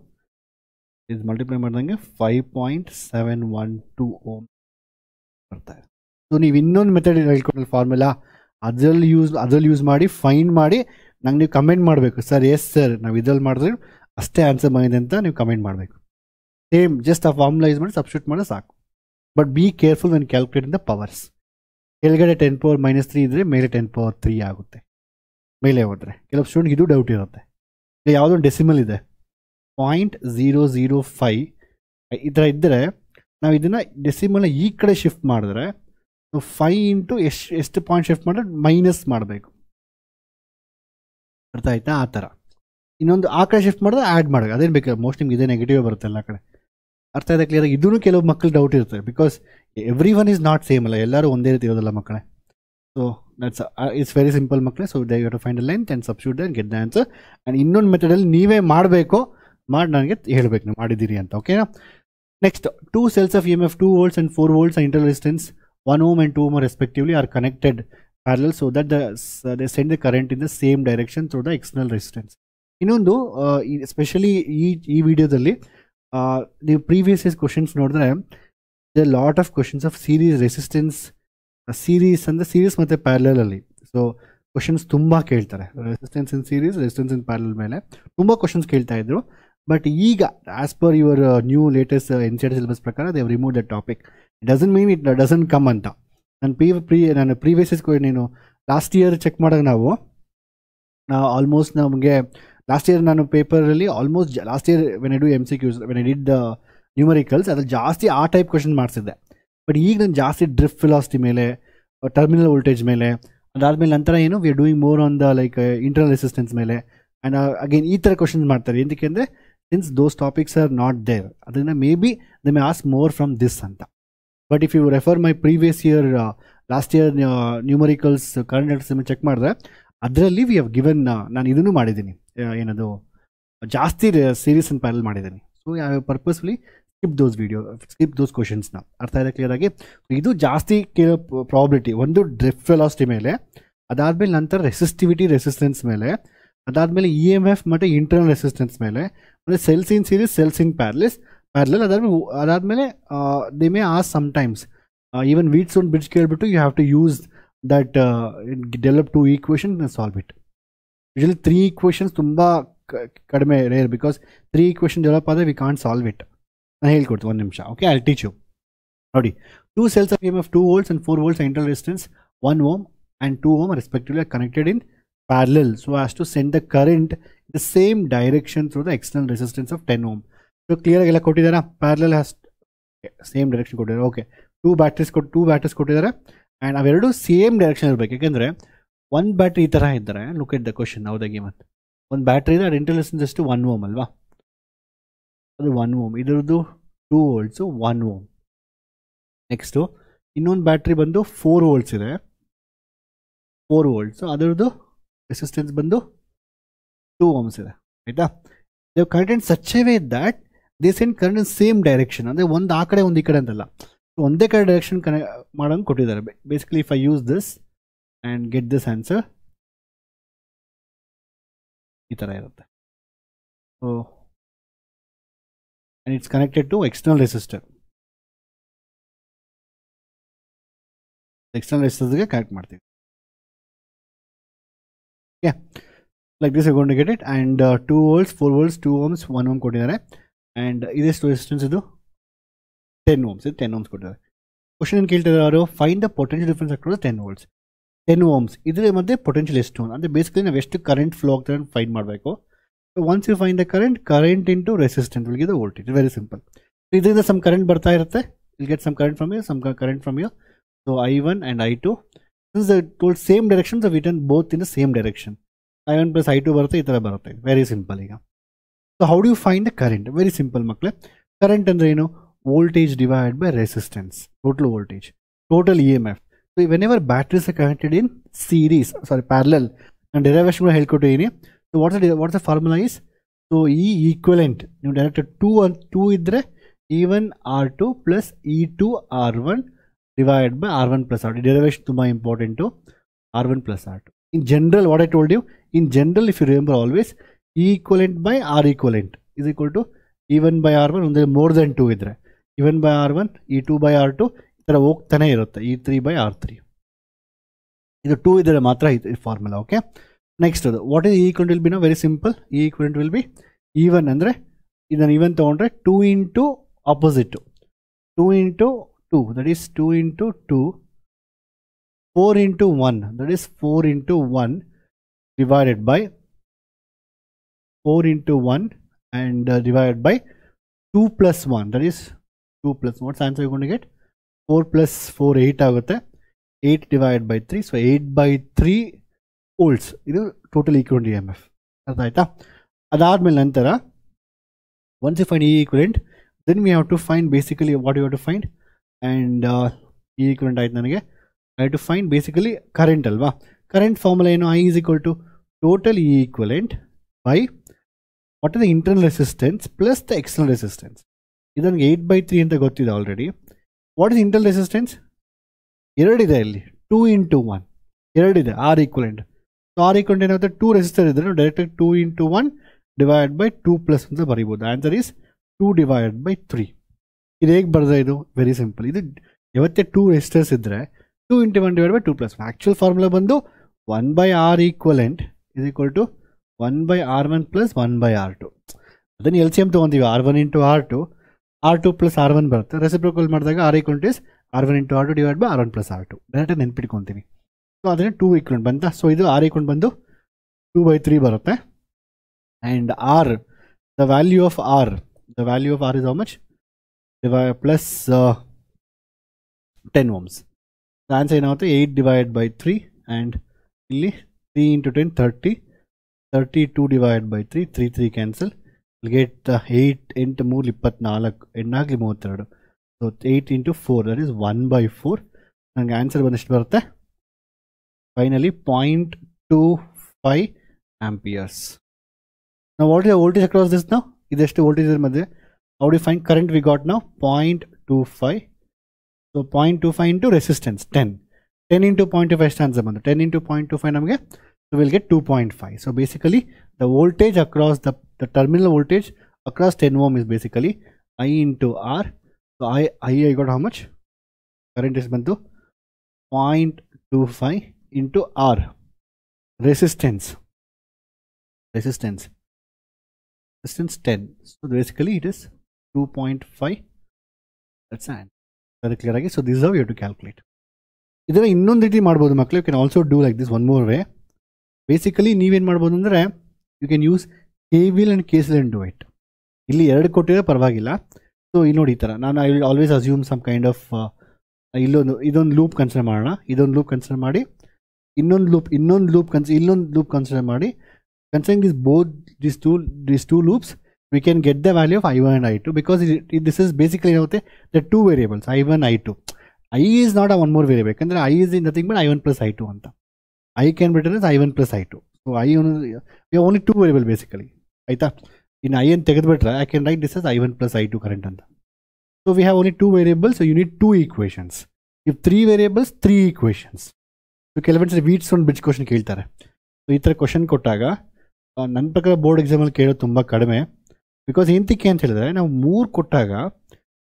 ಇದು ಮಲ್ಟಿಪ್ಲೈ ಮಾಡಿದಂಗೆ 5.712 ಓಮ್ ಬರ್ತಾರೆ. ಸೊ ನೀವು ಇನ್ನೊಂದು ಮೆಥಡ್ ಹೇಳ್ಕೊಡಲ್ಲ ಫಾರ್ಮುಲಾ, ಅದರಲ್ಲಿ ಯೂಸ್ ಮಾಡಿ ಫೈಂಡ್ ಮಾಡಿ ನಂಗೆ ನೀವು ಕಮೆಂಟ್ ಮಾಡಬೇಕು. ಸರ್ ಎಸ್ ಸರ್ ನಾವು ಇದ್ರಲ್ಲಿ ಮಾಡಿದ್ರೆ ಅಷ್ಟೇ ಆನ್ಸರ್ ಬಂದಿದೆ ಅಂತ ನೀವು ಕಮೆಂಟ್ ಮಾಡಬೇಕು. ಸೇಮ್ ಜಸ್ಟ್ ಆ ಫಾರ್ಮುಲಾ ಯೂಸ್ ಮಾಡಿ ಸಬ್ಸ್ಟಿಟ್ಯೂಟ್ ಮಾಡಿ ಸಾಕು. But be careful when calculating the powers. ಕೆಳಗಡೆ 10⁻³ ಇದ್ದರೆ ಮೇಲೆ 10⁻³ ಆಗುತ್ತೆ ಮೇಲೆ ಹೋದರೆ. ಕೆಲವು ಸ್ಟೂಡೆಂಟ್ ಇದು ಡೌಟ್ ಇರುತ್ತೆ. ಯಾವುದೋ ಡೆಸಿಮಲ್ ಇದೆ 0.005 ಈ ಥರ ಇದ್ದರೆ ನಾವು ಇದನ್ನು ಡೆಸಿಮಲ್ನ ಈ ಕಡೆ ಶಿಫ್ಟ್ ಮಾಡಿದ್ರೆ 5 ಇಂಟು ಎಷ್ಟು ಪಾಯಿಂಟ್ ಶಿಫ್ಟ್ ಮಾಡಿದ್ರೆ ಮೈನಸ್ ಮಾಡಬೇಕು. ಅರ್ಥ ಆಯ್ತಾ? ಆ ಥರ ಇನ್ನೊಂದು ಆ ಕಡೆ ಶಿಫ್ಟ್ ಮಾಡಿದ್ರೆ ಆ್ಯಡ್ ಮಾಡೋದು, ಅದೇನು ಬೇಕಾದ್ರೆ ಮೋಸ್ಟ್ ನಿಮ್ಗೆ ಇದೇ ನೆಗೆಟಿವ್ ಬರುತ್ತೆ ಎಲ್ಲ ಕಡೆ. ಅರ್ಥ ಆಯ್ತಾ ಕ್ಲಿಯರ್? ಇದೂ ಕೆಲವು ಮಕ್ಕಳು ಡೌಟ್ ಇರುತ್ತೆ, because every one is not same ಅಲ್ಲ, ಎಲ್ಲರೂ ಒಂದೇ ರೀತಿ ಇರೋದಲ್ಲ ಮಕ್ಕಳೇ. So that's it's very simple ಮಕ್ಕಳೇ. So they you to find a length and substitute and get the answer. And ಇನ್ನೊಂದು ಮೆಥಡಲ್ಲಿ ನೀವೇ ಮಾಡಬೇಕು, ಮಾಡಿ ನನಗೆ ಹೇಳಬೇಕು ನೀವು ಮಾಡಿದ್ದೀರಿ ಅಂತ. ಓಕೆನಾ? Next, 2 cells of EMF 2 volts and 4 volts and internal resistance 1 ohm and 2 ohm respectively are connected parallel so that they send the current in the same direction through the external resistance. ಇನ್ನೊಂದು especially ಈ ವಿಡಿಯೋದಲ್ಲಿ ನೀವು previous questions ನೋಡಿದ್ರೆ the lot of questions of series resistance, series ಅಂದರೆ series ಮತ್ತು ಪ್ಯಾರಲಲ್ಲಿ. So questions ತುಂಬ ಕೇಳ್ತಾರೆ, resistance in series, resistance in parallel ಮೇಲೆ ತುಂಬ ಕ್ವಶನ್ಸ್ ಕೇಳ್ತಾ ಇದ್ರು. ಬಟ್ ಈಗ as per your new latest NCERT syllabus ಪ್ರಕಾರ they have remove the topic. It doesn't mean it doesn't come ಅಂತ. ನಾನು ಪ್ರೀವಿಯಸ್ ನೀನು ಲಾಸ್ಟ್ ಇಯರ್ ಚೆಕ್ ಮಾಡಿದಾಗ ನಾವು ಆಲ್ಮೋಸ್ಟ್ ನಮಗೆ ಲಾಸ್ಟ್ ಇಯರ್ ನಾನು ಪೇಪರಲ್ಲಿ almost last year when I do MCQs, when I did the numericals, ಅದ್ರಲ್ಲಿ ಜಾಸ್ತಿ ಆ ಟೈಪ್ ಕ್ವಶನ್ ಮಾಡಿಸಿದ್ದೆ. ಬಟ್ ಈಗ ನಾನು ಜಾಸ್ತಿ ಡ್ರಿಫ್ಟ್ ವೆಲಾಸಿಟಿ ಮೇಲೆ, ಟರ್ಮಿನಲ್ ವೋಲ್ಟೇಜ್ ಮೇಲೆ, ಅದಾದಮೇಲೆ ನಂತರ ಏನು we are doing more on the like internal resistance ಮೇಲೆ. ಆ್ಯಂಡ್ ಅಗೇನ್ ಈ ಥರ ಕ್ವಶನ್ಸ್ ಮಾಡ್ತಾರೆ. ಏನಕ್ಕೆ ಅಂದರೆ since those topics are not there, ಅದರಿಂದ may be they may ask more from this ಅಂತ. But if you refer my previous year last year numericals current electricity check ಮಾಡಿದ್ರೆ ಅದರಲ್ಲಿ ವಿ ಹ್ಯಾವ್ ಗಿವನ್, ನಾನು ಇದನ್ನು ಮಾಡಿದ್ದೀನಿ, ಏನದು ಜಾಸ್ತಿ ಸೀರೀಸ್ ಆ್ಯಂಡ್ ಪ್ಯಾರಲ್ ಮಾಡಿದ್ದೀನಿ. So I have purposefully skip those ಕ್ವಶನ್ಸ್ನ. ಅರ್ಥ ಇದೆ ಕ್ಲಿಯರ್ ಆಗಿ? ಇದು ಜಾಸ್ತಿ ಕೇಳೋ ಪ್ರಾಬಿಲಿಟಿ ಒಂದು ಡ್ರಿಫ್ಟ್ ವೆಲಾಸಿಟಿ ಮೇಲೆ, ಅದಾದಮೇಲೆ ನಂತರ ರೆಸಿಸ್ಟೆನ್ಸ್ ಮೇಲೆ, ಅದಾದಮೇಲೆ EMF ಮತ್ತು ಇಂಟರ್ನಲ್ ರೆಸಿಸ್ಟೆನ್ಸ್ ಮೇಲೆ, ಮತ್ತು cells in series, cells in parallel. ಅದಾದಮೇಲೆ they may ask sometimes even Wheatstone bridge ಕೇಳಿಬಿಟ್ಟು you have to use that develop 2 equation and solve it. Usually 3 equations ತುಂಬ ಕಡಿಮೆ ರೇರ್, ಬಿಕಾಸ್ 3 ಈಕ್ವೇಷನ್ ಡೆವಲಪ್ ಆದರೆ we can't solve it. ನಾನು ಹೇಳ್ಕೊಡ್ತೀನಿ ಒಂದು ನಿಮಿಷ. Okay, I will teach you. ನೋಡಿ, 2 cells of EMF 2 volts and 4 volts and internal resistance 1 ohm and 2 ohm respectively are connected in parallel so as to send the current in the same direction through the external resistance of 10 ohm. So clear ಆಗಿ ಎಲ್ಲ ಕೊಟ್ಟಿದ್ದಾರೆ. Parallel has same direction ಕೊಟ್ಟಿದ್ದಾರೆ. Okay, 2 batteries ಕೊಟ್ಟಿದ್ದಾರೆ and ಅವೆರಡು same direction ಇರಬೇಕು. ಯಾಕೆಂದರೆ ಒಂದು battery ಈ ಥರ ಇದ್ದಾರೆ. ಲುಕ್ ಎಟ್ ದ ಕ್ವಶನ್ ಹೌದಾಗಿ. ಮತ್ತು ಒಂದು ಬ್ಯಾಟ್ರಿ ಇದೆ, ಅದು ಇಂಟರ್ನಲ್ ರೆಸಿಸ್ಟೆನ್ಸ್ ಎಷ್ಟು 1 ohm ಅಲ್ವಾ? ಅದು 1 ohm, ಇದರದ್ದು 2 volts 1 ohm. ನೆಕ್ಸ್ಟು ಇನ್ನೊಂದು ಬ್ಯಾಟ್ರಿ ಬಂದು 4 volts ಇದೆ, 4 volts, ಅದರದ್ದು ರೆಸಿಸ್ಟೆನ್ಸ್ ಬಂದು 2 ohms ಇದೆ. ಆಯಿತಾ? They connected in such A way that they send current in same direction. ಅಂದರೆ ಒಂದು ಆ ಕಡೆ ಒಂದು ಈ ಕಡೆ ಅಂತಲ್ಲ, ಒಂದೇ ಕಡೆ ಡೈರೆಕ್ಷನ್ ಮಾಡೋಂಗೆ ಕೊಟ್ಟಿದ್ದಾರೆ. Basically if I use this and get this answer, ಈ ಥರ ಇರುತ್ತೆ. So and it's connected to external resistor. External ರೆಸಿಸ್ಟರ್ಸ್ಗೆ ಕನೆಕ್ಟ್ ಮಾಡ್ತೀವಿ. Okay, like this I gone to get it. And 2 volts 4 volts 2 ohms 1 ohm ಕೊಟ್ಟಿದ್ದಾರೆ. And ಇದೆಷ್ಟು resistance? ಇದು 10 ohms. ಇದು 10 ohms ಕೊಟ್ಟಿದ್ದಾರೆ. ಕ್ವಶನ್ ಏನು ಕೇಳ್ತಿದ್ದಾರೆ ಅವರು? Find the potential difference across 10 volts 10 ohms. ಇದರ ಮಧ್ಯೆ ಪೊಟೆನ್ಷಿಯಲ್ ಎಷ್ಟು ಅಂದರೆ ಬೇಸಿಕಲಿ ನಾವು ಎಷ್ಟು ಕರೆಂಟ್ ಫ್ಲೋ ಆಗ್ತದೆ ಅಂತ ಫೈಂಡ್ ಮಾಡಬೇಕು. So once you find the current into resistance will give the voltage. Very simple. ಇದರಿಂದ ಸಮ್ ಕರೆಂಟ್ ಬರ್ತಾ ಇರುತ್ತೆ, will get some current from you, some current from you. So I1 and I2 since they told same direction, so we turn both in the same direction. I1 plus I2 ಬರುತ್ತೆ, ಈ ಥರ ಬರುತ್ತೆ. Very simple. ಈಗ so how do you find the current? Very simple ಮಕ್ಕಳೇ. Current ಅಂದರೆ ಏನು? Voltage divide by resistance, total voltage, total EMF. So whenever batteries are connected in parallel, ನಾನು derivation ಹೇಳ್ಕೊಟ್ಟಿದ್ದೀನಿ. So what's the formula is, so equivalent ನೀವು direct 2 ಇದ್ದರೆ E1 R2 plus E2 R1 divided by R1 plus R2. Derivation ತುಂಬಾ important. R1 plus R2. In general, what I told you, in general, if you remember always, E equivalent by R equivalent is equal to E1 by R1. ಒಂದೇ more than 2 ಇದ್ರೆ E1 by R1, E2 by R2 ಈ ಥರ ಹೋಗ್ತಾನೆ ಇರುತ್ತೆ. E3 by R3. ಇದು 2 ಇದ್ದರೆ ಮಾತ್ರ ಈ ಫಾರ್ಮುಲಾ. ಓಕೆ, ನೆಕ್ಸ್ಟ್ ಅದು what is E equivalent will be now very simple. E equivalent will be E1 ಅಂದರೆ ಇದನ್ನು E1 ತೊಗೊಂಡ್ರೆ 2 into opposite 2 into 2, that is 2 into 2, 4 into 1, that is 4 into 1 divided by 4 into 1 and divided by 2 plus 1, that is 2 plus 1. What's the answer you're going to get? 4 plus 4 8 ಆಗುತ್ತೆ. 8 divided by 3, so 8 by 3 volts. ಇದು total equivalent EMF. ಅರ್ಥ ಆಯ್ತಾ? ಅದಾದ್ಮೇಲೆ ನಂತರ once you find E equivalent, then we have to find basically what you have to find, and E equivalent ಆಯ್ತು ನನಗೆ. I have to find basically current ಅಲ್ವಾ. Current formula ಏನು? I is equal to total E equivalent by what is the internal resistance plus the external resistance. ಇದು ನನಗೆ 8/3 ಅಂತ ಗೊತ್ತಿದೆ already. What is internal resistance? ಎರಡಿದೆ ಇಲ್ಲಿ, 2 into 1 ಎರಡಿದೆ, R equivalent. ಸೊ R equivalent ಏನಾಗುತ್ತೆ, 2 ರೆಸಿಸ್ಟರ್ ಇದ್ರೆ ನಾವು ಡೈರೆಕ್ಟಾಗಿ 2 into 1 ಡಿವೈಡ್ ಬೈ 2 ಪ್ಲಸ್ ಅಂತ ಬರೀಬೋದು. Answer is 2 divided by 3. ಇದು ಹೇಗೆ ಬರೆದ? ಇದು ವೆರಿ ಸಿಂಪಲ್. ಇದು ಯಾವತ್ತೇ 2 ರೆಸಿಸ್ಟರ್ಸ್ ಇದ್ದರೆ 2 into 1 divided by 2 plus. Actual formula ಬಂದು 1/R equivalent is equal to 1/R1 plus 1/R2. ಅದನ್ನು LCM ತೊಗೊತೀವಿ, R1 into R2, R2 plus R1 ಬರುತ್ತೆ. ರೆಸಿಪ್ರೋಕಲ್ ಮಾಡಿದಾಗ R equivalent is R1 into R2 divided by R1 plus R2. ಡೈರೆಕ್ಟಾಗಿ ನೆನ್ಪಿಟ್ಕೊತೀವಿ. So ಅದನ್ನೇ 2 equivalent ಬಂತ. So ಇದು R equivalent ಬಂದು 2/3 ಬರುತ್ತೆ. And R, the value of R is how much? Plus 10 ohms. The answer ಏನಾಗುತ್ತೆ 8 divided by 3, and ಇಲ್ಲಿ 3 into 10 30, 32 divided by 3, 3 cancel. We'll get 8 into 3 24, 8 32. So 8 into 4, that is 1/4. ನನಗೆ answer ಬಂದಷ್ಟು ಬರುತ್ತೆ finally 0.25 amperes. Now what is the voltage across this now? ಇದೆಷ್ಟು voltage ಇದ್ರ ಮಧ್ಯೆ? How do you find current? We got now 0.25. So 0.25 into resistance 10. 10 into 0.25 ಎಷ್ಟು answer ಬಂದು? 10 into 0.25 ನಮಗೆ, so we'll get 2.5. So basically the voltage across the terminal voltage across 10 ohm is basically I into R. So I got how much? Current is ಬಂತು 0.25 into R. Resistance 10. So basically it is 2.5. That's an very clear ಆಗಿ. So this is how you have to calculate. ಇದರ ಇನ್ನೊಂದು ರೀತಿ ಮಾಡ್ಬೋದು ಮಕ್ಕಳು. You can also do like this one more way. Basically ನೀವೇನು ಮಾಡ್ಬೋದು ಅಂದರೆ you can use KVL and KCL and do it. ಇಲ್ಲಿ ಎರಡು ಕೊಟ್ಟಿದ್ರೆ ಪರವಾಗಿಲ್ಲ. ಸೊ ಇಲ್ಲಿ ನೋಡಿ ಈ ಥರ ನಾನು I will always assume some kind of ಇದೊಂದು ಲೂಪ್ ಕನ್ಸಿಡರ್ ಮಾಡೋಣ. ಇದೊಂದು ಲೂಪ್ ಕನ್ಸಿಡರ್ ಮಾಡಿ, ಇನ್ನೊಂದು ಲೂಪ್ ಕನ್ಸಿಡರ್ ಮಾಡಿ, considering these two loops, we can get the value of I1 and I2, because this is basically the two variables I1 I2. I is not a one more variable, because I is nothing but I1 plus I2 anta. I can be written as I1 plus I2. So we have only two variable basically. Aita in I tegedbitre I can write this as I1 plus I2 current anta. So we have only two variables, so you need two equations. If three variables, three equations. So ಕೆಲವೊಂದು weeds ಒಂದು ಬಿಚ್ question ಕೇಳ್ತಾರೆ. So ಈ ಥರ question ಕೊಟ್ಟಾಗ ನನ್ನ ಪ್ರಕಾರ board ಎಕ್ಸಾಮಲ್ಲಿ ಕೇಳೋದು ತುಂಬ ಕಡಿಮೆ. ಬಿಕಾಸ್ ಎಂತಕ್ಕೆ ಅಂತ ಹೇಳಿದ್ರೆ ನಾವು 3 ಕೊಟ್ಟಾಗ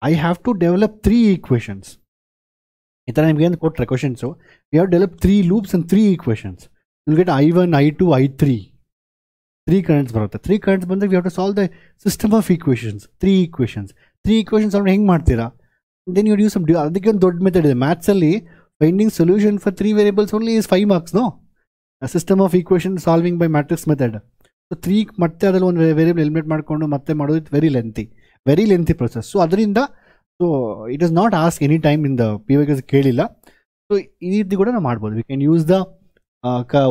I have to develop 3 equations. ಈ ಥರ ನಿಮ್ಗೆ ಏನು ಕೊಟ್ಟರೆ questions, you have develop 3 loops and 3 equations. Will get I1 I2 I3. 3 currents ಬರುತ್ತೆ. 3 ಕರೆಂಟ್ಸ್ ಬಂದರೆ we have to solve the system of equations. 3 equations ಅವ್ರು ಹೆಂಗೆ ಮಾಡ್ತೀರಾ? ದೆನ್ ಯು ಯೂಸ್ ಸಮ್ ಅದಕ್ಕೆ ಒಂದು ದೊಡ್ಡ ಮೆಥಡ್ ಇದೆ ಮ್ಯಾಥ್ಸಲ್ಲಿ. Finding solution for 3 variables only is 5 marks, no? System of equation solving by matrix method. So 3 ಮತ್ತೆ ಅದರಲ್ಲಿ ಒಂದು ವೇರಿಯೇಬಲ್ ಎಲಿಮಿನೇಟ್ ಮಾಡಿಕೊಂಡು ಮತ್ತೆ ಮಾಡೋದು it very lengthy process. So ಅದರಿಂದ so it is not ask any time in the PYQs ಕೇಳಿಲ್ಲ. So ಈ ರೀತಿ ಕೂಡ ನಾವು ಮಾಡ್ಬೋದು. We can use the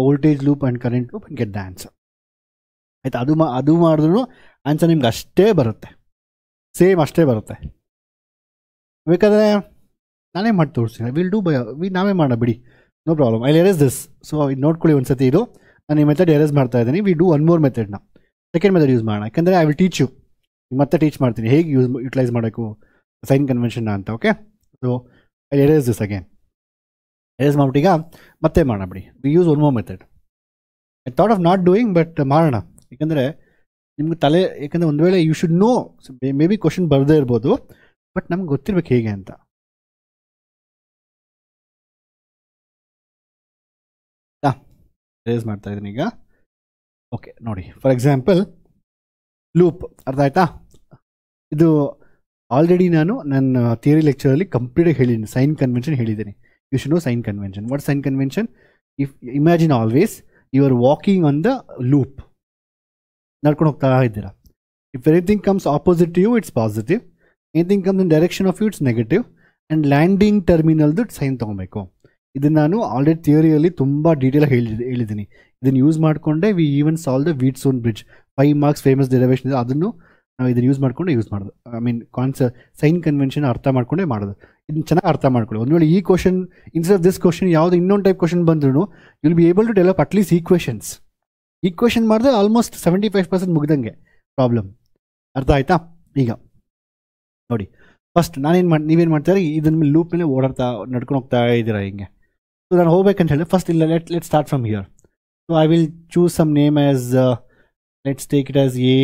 voltage loop and current loop and get the answer. ಆಯ್ತು, ಅದು ಮಾಡಿದ್ರು ಆನ್ಸರ್ ನಿಮ್ಗೆ ಅಷ್ಟೇ ಬರುತ್ತೆ, ಸೇಮ್ ಅಷ್ಟೇ ಬರುತ್ತೆ. ಬೇಕಾದರೆ ನಾನೇ ಮಾಡಿ ತೋರಿಸ್ತೀನಿ. ನಾವೇ ಮಾಡೋಣ ಬಿಡಿ, no problem. I erase this. So ಇದು ನೋಡ್ಕೊಳ್ಳಿ ಒಂದ್ಸತಿ. ಇದು ನಾನು ಈ ಮೆಥಡ್ ಎರೇಸ್ ಮಾಡ್ತಾ ಇದ್ದೀನಿ. ವಿ ಡೂ ಒನ್ ಮೋರ್ ಮೆಥಡ್ನ, ಸೆಕೆಂಡ್ ಮೆಥಡ್ ಯೂಸ್ ಮಾಡೋಣ. ಯಾಕಂದರೆ ಐ ವಿಲ್ ಟೀಚ್ ಯು, ಮತ್ತೆ ಟೀಚ್ ಮಾಡ್ತೀನಿ ಹೇಗೆ ಯುಟಿಲೈಸ್ ಮಾಡೋಕ್ಕೂ ಸೈನ್ ಕನ್ವೆನ್ಷನ್ನ ಅಂತ. Okay, so I erase this again. Erase ಮಾಡ್ಬಿಟ್ಟೀಗ ಮತ್ತೆ ಮಾಡೋಣ ಬಿಡಿ. We use one more method. I thought of not doing, but ಮಾಡೋಣ. ಯಾಕಂದರೆ ನಿಮ್ಗೆ ಯಾಕಂದರೆ ಒಂದು ವೇಳೆ you should know, maybe question ಬರದೇ ಇರ್ಬೋದು, ಬಟ್ ನಮ್ಗೆ ಗೊತ್ತಿರ್ಬೇಕು ಹೇಗೆ ಅಂತ. ರೇಸ್ ಮಾಡ್ತಾ ಇದ್ದೀನಿ ಈಗ. ಓಕೆ ನೋಡಿ, ಫಾರ್ ಎಕ್ಸಾಂಪಲ್ ಲೂಪ್ ಅರ್ಥ ಆಯ್ತಾ? ಇದು ಆಲ್ರೆಡಿ ನಾನು ನನ್ನ ಥಿಯರಿ ಲೆಕ್ಚರಲ್ಲಿ ಕಂಪ್ಲೀಟಾಗಿ ಹೇಳಿದ್ದೀನಿ. ಸೈನ್ ಕನ್ವೆನ್ಷನ್ ಹೇಳಿದ್ದೀನಿ. You should know sign convention. What sign convention? If imagine always you are walking on the loop, ನಡ್ಕೊಂಡು ಹೋಗ್ತಾ ಇದ್ದೀರಾ. If anything comes opposite to you it's positive, anything comes in direction of you it's negative, and landing ಟರ್ಮಿನಲ್ದು sign ತೊಗೊಬೇಕು. ಇದನ್ನು ನಾನು already ಥಿಯರಿಯಲ್ಲಿ ತುಂಬ ಡೀಟೇಲಾಗಿ ಹೇಳಿದ್ದೀನಿ. ಇದನ್ನು ಯೂಸ್ ಮಾಡಿಕೊಂಡೆ we even solve the Wheatstone bridge 5 marks famous derivation ಇದೆ, ಅದನ್ನು ನಾವು ಇದನ್ನು ಯೂಸ್ ಮಾಡೋದು. ಐ ಮೀನ್ ಸೈನ್ ಕನ್ವೆನ್ಷನ್ ಅರ್ಥ ಮಾಡ್ಕೊಂಡೇ ಮಾಡೋದು. ಇದನ್ನು ಚೆನ್ನಾಗಿ ಅರ್ಥ ಮಾಡ್ಕೊಳ್ಳಿ. ಒಂದು ವೇಳೆ ಈ question instead of this question ಯಾವುದೋ ಇನ್ನೊಂದು ಟೈಪ್ ಕ್ವಶನ್ ಬಂದ್ರೂ you will be able to develop at least equation ಮಾಡಿದ್ರೆ ಆಲ್ಮೋಸ್ಟ್ 75% ಮುಗ್ದಂಗೆ ಪ್ರಾಬ್ಲಮ್. ಅರ್ಥ ಆಯ್ತಾ? ಈಗ ನೋಡಿ, ಫಸ್ಟ್ ನೀವೇನು ಮಾಡ್ತಾರೆ, ಇದನ್ನ ಲೂಪ್ ಮೇಲೆ ನಡ್ಕೊಂಡು ಹೋಗ್ತಾ ಇದ್ದೀರಾ ಹಿಂಗೆ. ಸೊ ನಾನು ಹೋಗ್ಬೇಕಂತ ಹೇಳಿದ್ರೆ ಫಸ್ಟ್ ಇಲ್ಲ let start from here. So I will choose some name as let's take it as A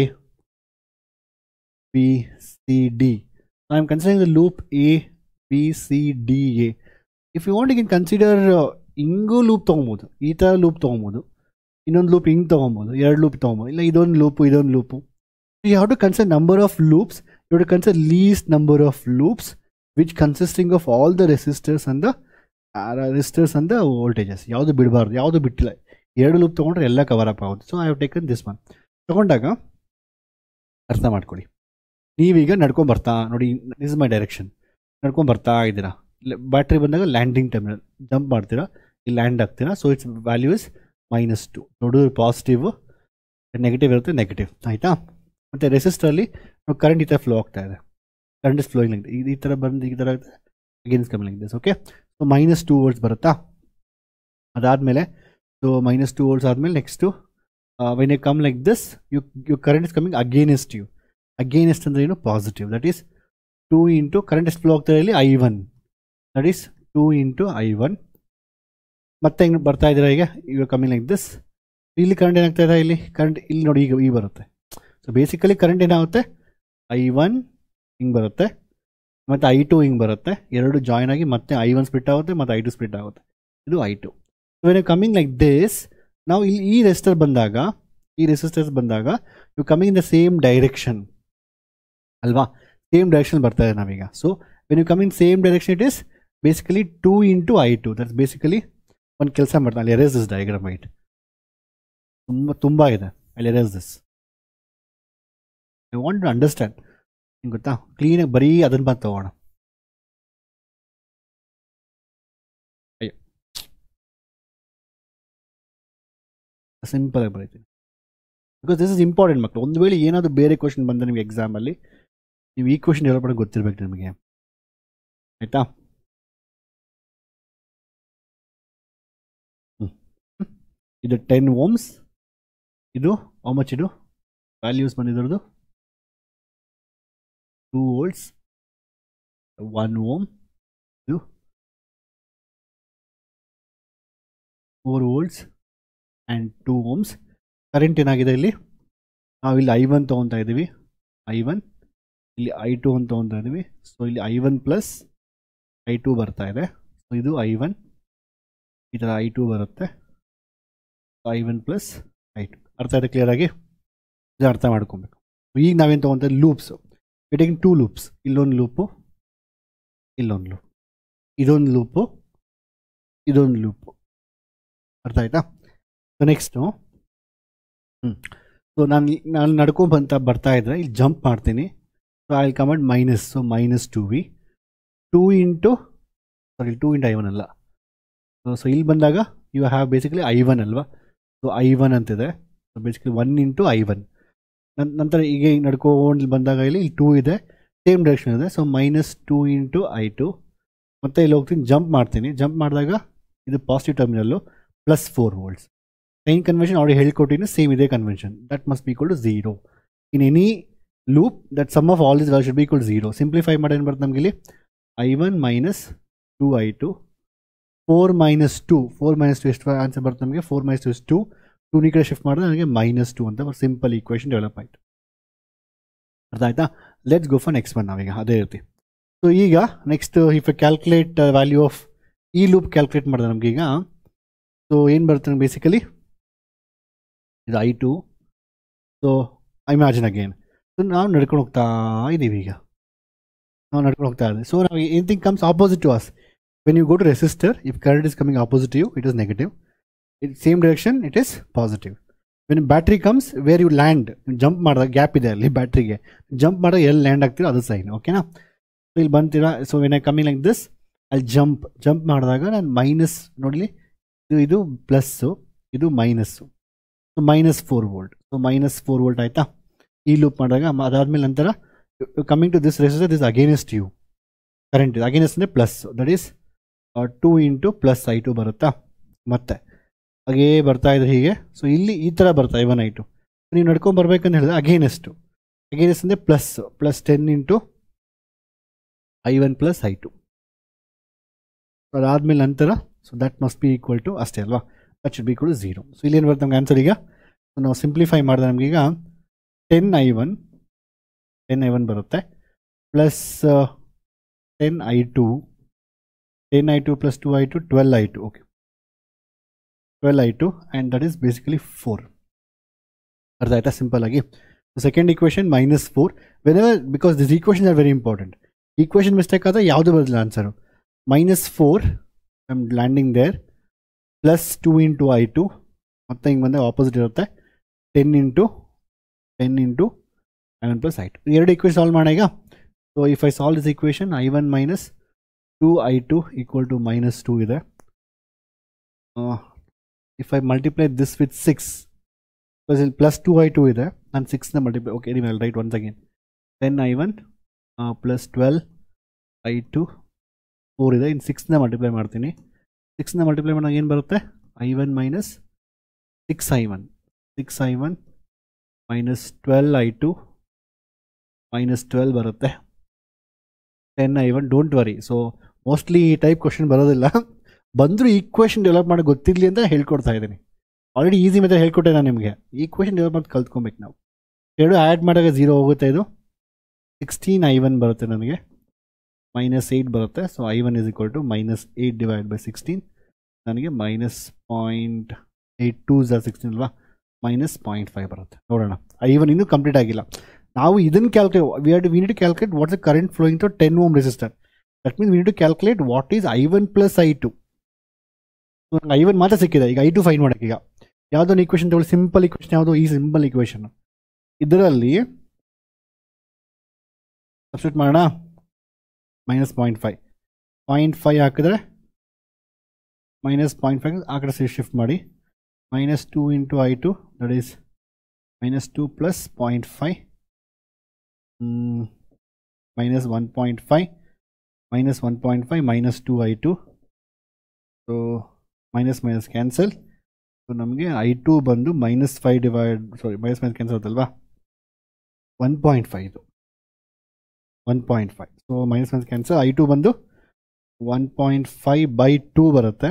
B C D. So I am considering the loop A B C D A. If you want, you can consider ಹಿಂಗೂ loop ತೊಗೊಬೋದು, ಈ ಥರ loop ತೊಗೊಬೋದು, ಇನ್ನೊಂದು loop ಹಿಂಗೆ ತೊಗೊಬೋದು, 2 loop ತೊಗೊಬೋದು, ಇಲ್ಲ ಇದೊಂದು loop. You have to consider number of loops. You have to consider least number of loops which consisting of all the resistors and the voltages. ಯಾವುದು ಬಿಡಬಾರ್ದು, ಯಾವುದು ಬಿಟ್ಟಿಲ್ಲ. 2 ಲೂಪ್ ತೊಗೊಂಡ್ರೆ ಎಲ್ಲ ಕವರ್ ಅಪ್ ಆಗುತ್ತೆ. So I have taken this one. ತೊಗೊಂಡಾಗ ಅರ್ಥ ಮಾಡ್ಕೊಳ್ಳಿ. ನೀವೀಗ ನಡ್ಕೊಂಡು ಬರ್ತಾ ನೋಡಿ, ದಿಸ್ ಇಸ್ ಮೈ ಡೈರೆಕ್ಷನ್. ನಡ್ಕೊಂಡು ಬರ್ತಾ ಇದ್ದೀರಾ, ಬ್ಯಾಟ್ರಿ ಬಂದಾಗ ಲ್ಯಾಂಡಿಂಗ್ ಟರ್ಮಿನಲ್ ಜಂಪ್ ಮಾಡ್ತೀರಾ, ಇಲ್ಲಿ ಲ್ಯಾಂಡ್ ಆಗ್ತೀರಾ. So it's value is -2. ದೊಡ್ಡ ಪಾಸಿಟಿವ್, ನೆಗೆಟಿವ್ ಇರುತ್ತೆ, ನೆಗೆಟಿವ್. ಆಯಿತಾ? ಮತ್ತು ರೆಸಿಸ್ಟರಲ್ಲಿ ಕರೆಂಟ್ ಈ ಥರ ಫ್ಲೋ ಆಗ್ತಾ ಇದೆ. ಕರೆಂಟ್ ಇಸ್ ಫ್ಲೋಯಿಂಗ್ ಲೈಕ್ ಈ ಥರ ಬಂದು ಈ ಥರ again is coming like this. Okay, so -2 volts ಬರುತ್ತಾ? ಅದಾದಮೇಲೆ ಸೊ -2 ವೋಲ್ಟ್ಸ್ ಆದಮೇಲೆ next when you come like this, you current is coming against you. Against ಅಂದರೆ ಏನು? Positive. That is 2 into current ಎಷ್ಟು ಫ್ಲೋ ಆಗ್ತಾ ಇಲ್ಲಿ I1. That is 2 into I1. ಮತ್ತೆ ಹೆಂಗೆ ಬರ್ತಾ ಇದ್ದೀರಾ ಈಗ ಕಮಿಂಗ್ ಲೈಕ್ ದಿಸ್. ಇಲ್ಲಿ ಕರೆಂಟ್ ಏನಾಗ್ತಾ ಇದೆ? ಇಲ್ಲಿ ಕರೆಂಟ್ ಇಲ್ಲಿ ನೋಡಿ ಈಗ ಬರುತ್ತೆ. ಸೊ ಬೇಸಿಕಲಿ ಕರೆಂಟ್ ಏನಾಗುತ್ತೆ? I1 ಹಿಂಗೆ ಬರುತ್ತೆ, ಮತ್ತು I2 ಹಿಂಗೆ ಬರುತ್ತೆ. 2 ಜಾಯ್ನ್ ಆಗಿ ಮತ್ತೆ I1 ಸ್ಪ್ಲಿಟ್ ಆಗುತ್ತೆ, ಮತ್ತು I2 ಸ್ಪ್ಲಿಟ್ ಆಗುತ್ತೆ. ಇದು I2. So when you coming like this, ನಾವು ಇಲ್ಲಿ ಈ ರೆಸಿಸ್ಟರ್ಸ್ ಬಂದಾಗ you coming in the same direction ಅಲ್ವಾ? ಸೇಮ್ ಡೈರೆಕ್ಷನ್ ಬರ್ತಾ ಇದೆ ನಾವೀಗ. So when you come in same direction it is basically 2 into I2. That's basically ಒಂದು ಕೆಲಸ ಮಾಡ್ತಾನೆ. ಅಲ್ಲಿ ಎರೇಸ್ ದಿಸ್ ಡಯಾಗ್ರಾಮ್ ಐಟ್ ತುಂಬ ಇದೆ. ಅಲ್ಲಿ erase this. I want to understand. ನಿಂಗೆ ಗೊತ್ತಾ? ಕ್ಲೀನಾಗಿ ಬರೀ ಅದನ್ನು ಬಂದು ತಗೋಣ. ಅಯ್ಯೋ, ಸಿಂಪಲ್ ಆಗಿ ಬರೀತೀನಿ. ಬಿಕಾಸ್ ದಿಸ್ ಇಸ್ ಇಂಪಾರ್ಟೆಂಟ್ ಮಕ್ಕಳು. ಒಂದು ವೇಳೆ ಏನಾದರೂ ಬೇರೆ ಕ್ವಶನ್ ಬಂದರೆ ನಿಮಗೆ ಎಕ್ಸಾಮಲ್ಲಿ, ನೀವು ಈ ಕ್ವಶನ್ ಡೆವಲಪ್ ಮಾಡೋಕ್ಕೆ ಗೊತ್ತಿರಬೇಕು ನಿಮಗೆ. ಆಯಿತಾ? ಇದು 10 ohms. ಇದು ಹೌ ಮಚ್? ಇದು ವ್ಯಾಲ್ಯೂಸ್ ಬಂದಿರೋದು 2 volts, 1 ohm, ಇದು 4 volts and 2 ohms. ಕರೆಂಟ್ ಏನಾಗಿದೆ ಇಲ್ಲಿ? ನಾವು ಇಲ್ಲಿ I1 ತೊಗೊತಾ ಇದ್ದೀವಿ, I1 ಇಲ್ಲಿ I2 ಅಂತ ತೊಗೊತಾ ಇದ್ದೀವಿ. ಸೊ ಇಲ್ಲಿ I1 ಪ್ಲಸ್ I2 ಬರ್ತಾ ಇದೆ. ಸೊ ಇದು I1, ಈ ಥರ I2 ಬರುತ್ತೆ. I1 ಪ್ಲಸ್ I2 ಅರ್ಥ ಇದೆ ಕ್ಲಿಯರಾಗಿ? ಇದು ಅರ್ಥ ಮಾಡ್ಕೊಬೇಕು. ಈಗ ನಾವೇನು ತೊಗೊತಾ ಲೂಪ್ಸು, ಟೇಕಿಂಗ್ 2 ಲೂಪ್ಸ್. ಇಲ್ಲೊಂದು ಲೂಪು, ಇಲ್ಲೊಂದು ಲೂಪ್, ಇದೊಂದು ಲೂಪು, ಇದೊಂದು ಲೂಪು. ಅರ್ಥ ಆಯ್ತಾ? ಸೊ ನೆಕ್ಸ್ಟು ಸೊ ನಾನು ನಡ್ಕೊಂಡು ಬರ್ತಾ ಇದ್ದರೆ ಇಲ್ಲಿ ಜಂಪ್ ಮಾಡ್ತೀನಿ. So I will come at minus. So -2V 2 into I1 ಅಲ್ಲ. ಸೊ ಇಲ್ಲಿ ಬಂದಾಗ ಯು ಹ್ಯಾವ್ ಬೇಸಿಕಲಿ I1 ಅಲ್ವಾ? ಸೊ I1 ಅಂತಿದೆ. So basically 1 into I1. ನಂತರ ಈಗ ನಡ್ಕೊಂಡು ಬಂದಾಗ ಇಲ್ಲಿ 2 ಇದೆ, ಸೇಮ್ ಡೈರೆಕ್ಷನ್ ಇದೆ. So -2 into I2. ಮತ್ತು ಇಲ್ಲಿ ಹೋಗ್ತೀನಿ, ಜಂಪ್ ಮಾಡ್ತೀನಿ. ಜಂಪ್ ಮಾಡಿದಾಗ ಇದು positive terminal, +4 volts. Sign convention already ಹೇಳ್ಕೊಟ್ಟಿನಿ, ಸೇಮ್ ಇದೇ convention. That must be equal to 0 in any loop. That sum of all this value should be equal 0. Simplify ಮಾಡಿ ಏನು ಬರುತ್ತೆ ನಮಗೆ ಇಲ್ಲಿ? I1 - 2I2. 4 - 2 ಎಷ್ಟು ಆನ್ಸರ್ ಬರುತ್ತೆ ನಮಗೆ? 4 - 2 is 2. 2 ಈ ಕಡೆ ಶಿಫ್ಟ್ ಮಾಡಿದ್ರೆ ನನಗೆ -2 ಅಂತ ಸಿಂಪಲ್ ಈಕ್ವೇಷನ್ ಡೆವಲಪ್ ಆಯಿತು. ಅರ್ಥ ಆಯ್ತಾ? Let's go for next one. ನಾವೀಗ ಅದೇ ರೀತಿ. ಸೊ ಈಗ next if calculate value of ಈ ಲೂಪ್ ಕ್ಯಾಲ್ಕುಲೇಟ್ ಮಾಡಿದ್ರೆ ನಮಗೀಗ ಸೊ ಏನು ಬರುತ್ತೆ ಬೇಸಿಕಲಿ? ಇದು I2. So imagine again. So ನಾವು ನಡ್ಕೊಂಡು ಹೋಗ್ತಾ ಇದ್ದೀವಿ. ಈಗ ನಾವು ನಡ್ಕೊಂಡು ಹೋಗ್ತಾ ಇದ್ದೀವಿ. ಸೊ ನಾವು anything comes opposite to us. When you go to resistor, if current is coming opposite to you, it is negative. Same direction it is positive. When battery comes where you land, jump ಮಾಡಿದಾಗ gap ಇದೆ ಅಲ್ಲಿ ಬ್ಯಾಟ್ರಿಗೆ, jump ಮಾಡಿದಾಗ ಎಲ್ಲಿ land ಆಗ್ತೀರೋ ಅದು sign. ಓಕೆನಾ? So ಇಲ್ಲಿ ಬಂತೀರಾ. So when I coming like this, ಅಲ್ಲಿ ಜಂಪ್ ಮಾಡಿದಾಗ ನಾನು ಮೈನಸ್ ನೋಡಲಿ, ಇದು ಪ್ಲಸ್ಸು, ಇದು minus, so -4 volt. So -4 volt ಆಯಿತಾ. ಈ ಲೂಪ್ ಮಾಡಿದಾಗ ಅದಾದಮೇಲೆ ನಂತರ coming to this resistor, this against you current ಇದೆ. ಅಗೇನೆಸ್ಟ್ ಅಂದರೆ ಪ್ಲಸ್, ದಟ್ ಈಸ್ 2 × +I2 ಬರುತ್ತಾ. ಮತ್ತೆ ಹಾಗೇ ಬರ್ತಾ ಇದ್ರೆ ಹೀಗೆ. ಸೊ ಇಲ್ಲಿ ಈ ಥರ ಬರ್ತಾ I1 I2. ನೀವು ನಡ್ಕೊಂಡು ಬರ್ಬೇಕಂತ ಹೇಳಿದ್ರೆ ಅಗೇನೆಸ್ಟ್ ಅಂದರೆ ಪ್ಲಸ್ 10 × I1 + I2. ಅದಾದಮೇಲೆ ನಂತರ so that must be equal to ಅಷ್ಟೇ ಅಲ್ವಾ, that should be equal to 0. So ಇಲ್ಲೇನು ಬರುತ್ತೆ ನಮ್ಗೆ ಆನ್ಸರ್ ಈಗ. ಸೊ ನಾವು ಸಿಂಪ್ಲಿಫೈ ಮಾಡಿದ್ರೆ ನಮಗೀಗ 10I1 ಬರುತ್ತೆ plus 10I2 + 2I2 12I2. Okay, 12I2 and that is basically 4. ಅರ್ಥ ಆಯ್ತಾ ಸಿಂಪಲ್ ಆಗಿ. Second equation -4 whenever, because this equation are very important. Equation mistake ಆದರೆ ಯಾವುದೂ ಬರಲಿಲ್ಲ answer. -4 I am landing there plus 2 × I2 ಮತ್ತೆ ಹಿಂಗೆ ಬಂದಾಗ ಆಪೋಸಿಟ್ ಇರುತ್ತೆ 10 × I1 + I2. ಎರಡು ಈಕ್ವೇಷನ್ ಸಾಲ್ವ್ ಮಾಡೋಣ ಈಗ. So if I solve this equation I1 - 2I2 = -2 ಇದೆ. If I multiply this with 6 because ಇಲ್ಲಿ ಪ್ಲಸ್ 2I2 ಇದೆ, ನಾನು 6ನ ಮಲ್ಟಿಪ್ಲೈ, ಓಕೆ ನೀವು right once again 10I1 + 12I2 4 ಇದೆ. ಇನ್ನು 6ನ ಮಲ್ಟಿಪ್ಲೈ ಮಾಡ್ತೀನಿ. 6ನ ಮಲ್ಟಿಪ್ಲೈ ಮಾಡಿದಾಗ ಏನು ಬರುತ್ತೆ, I1 - 6I1 -12I2 -12 ಬರುತ್ತೆ 10I1. Don't worry. So mostly ಈ ಟೈಪ್ ಕ್ವಶನ್ ಬರೋದಿಲ್ಲ, ಬಂದರೂ ಈಕ್ವೇಷನ್ ಡೆವಲಪ್ ಮಾಡಿ ಗೊತ್ತಿರಲಿ ಅಂತ ಹೇಳ್ಕೊಡ್ತಾ ಇದ್ದೀನಿ. ಆಲ್ರೆಡಿ ಈಸಿ ಮೆಥಡ್ ಹೇಳ್ಕೊಟ್ಟೆ ನಾನು ನಿಮಗೆ. ಈಕ್ವೇಷನ್ ಡೆವಲಪ್ ಮಾಡಿ ಕಲ್ತ್ಕೊಬೇಕು ನಾವು. ಎರಡು ಆ್ಯಡ್ ಮಾಡಿದಾಗ 0 ಹೋಗುತ್ತೆ. ಇದು 16I1 ಬರುತ್ತೆ ನನಗೆ, -8 ಬರುತ್ತೆ. ಸೊ I1 = -8 / 16 ನನಗೆ -0.82 16 ಅಲ್ವಾ, -0.5 ಬರುತ್ತೆ. ನೋಡೋಣ, I1 ಇನ್ನೂ ಕಂಪ್ಲೀಟ್ ಆಗಿಲ್ಲ. ನಾವು ಇದನ್ನು calculate, we need to calculate what's the current flowing through 10 ohm resistor. That means we need to calculate what is I1 + I2. So ನಂಗೆ I1 ಮಾತ್ರ ಸಿಕ್ಕಿದೆ. ಈಗ I2 ಫೈಂಡ್ ಮಾಡೋಕ್ಕೆ ಈಗ ಯಾವುದೊಂದು ಈಕ್ವೇಷನ್ ತಗೊಳ್ಳಿ. ಸಿಂಪಲ್ ಈಕ್ವೇಷನ್ ಯಾವುದು, ಈ ಸಿಂಪಲ್ ಈಕ್ವೇಷನ್ ಇದರಲ್ಲಿ ಸಬ್ಸ್ಟಿಟ್ಯೂಟ್ ಮಾಡೋಣ. -0.5 ಹಾಕಿದ್ರೆ -0.5 ಆ ಕಡೆ ಶಿಫ್ಟ್ ಮಾಡಿ -2 × I2 that is -2 + 0.5 -1.5 -2I2. So minus cancel. So ನಮಗೆ I2 ಬಂದು -5 - ಕ್ಯಾನ್ಸಲ್ ಆಗುತ್ತಲ್ವಾ, 1.5 ಇದು 1.5. ಸೊ -1 ಕ್ಯಾನ್ಸಲ್, I2 ಬಂದು 1.5/2 ಬರುತ್ತೆ.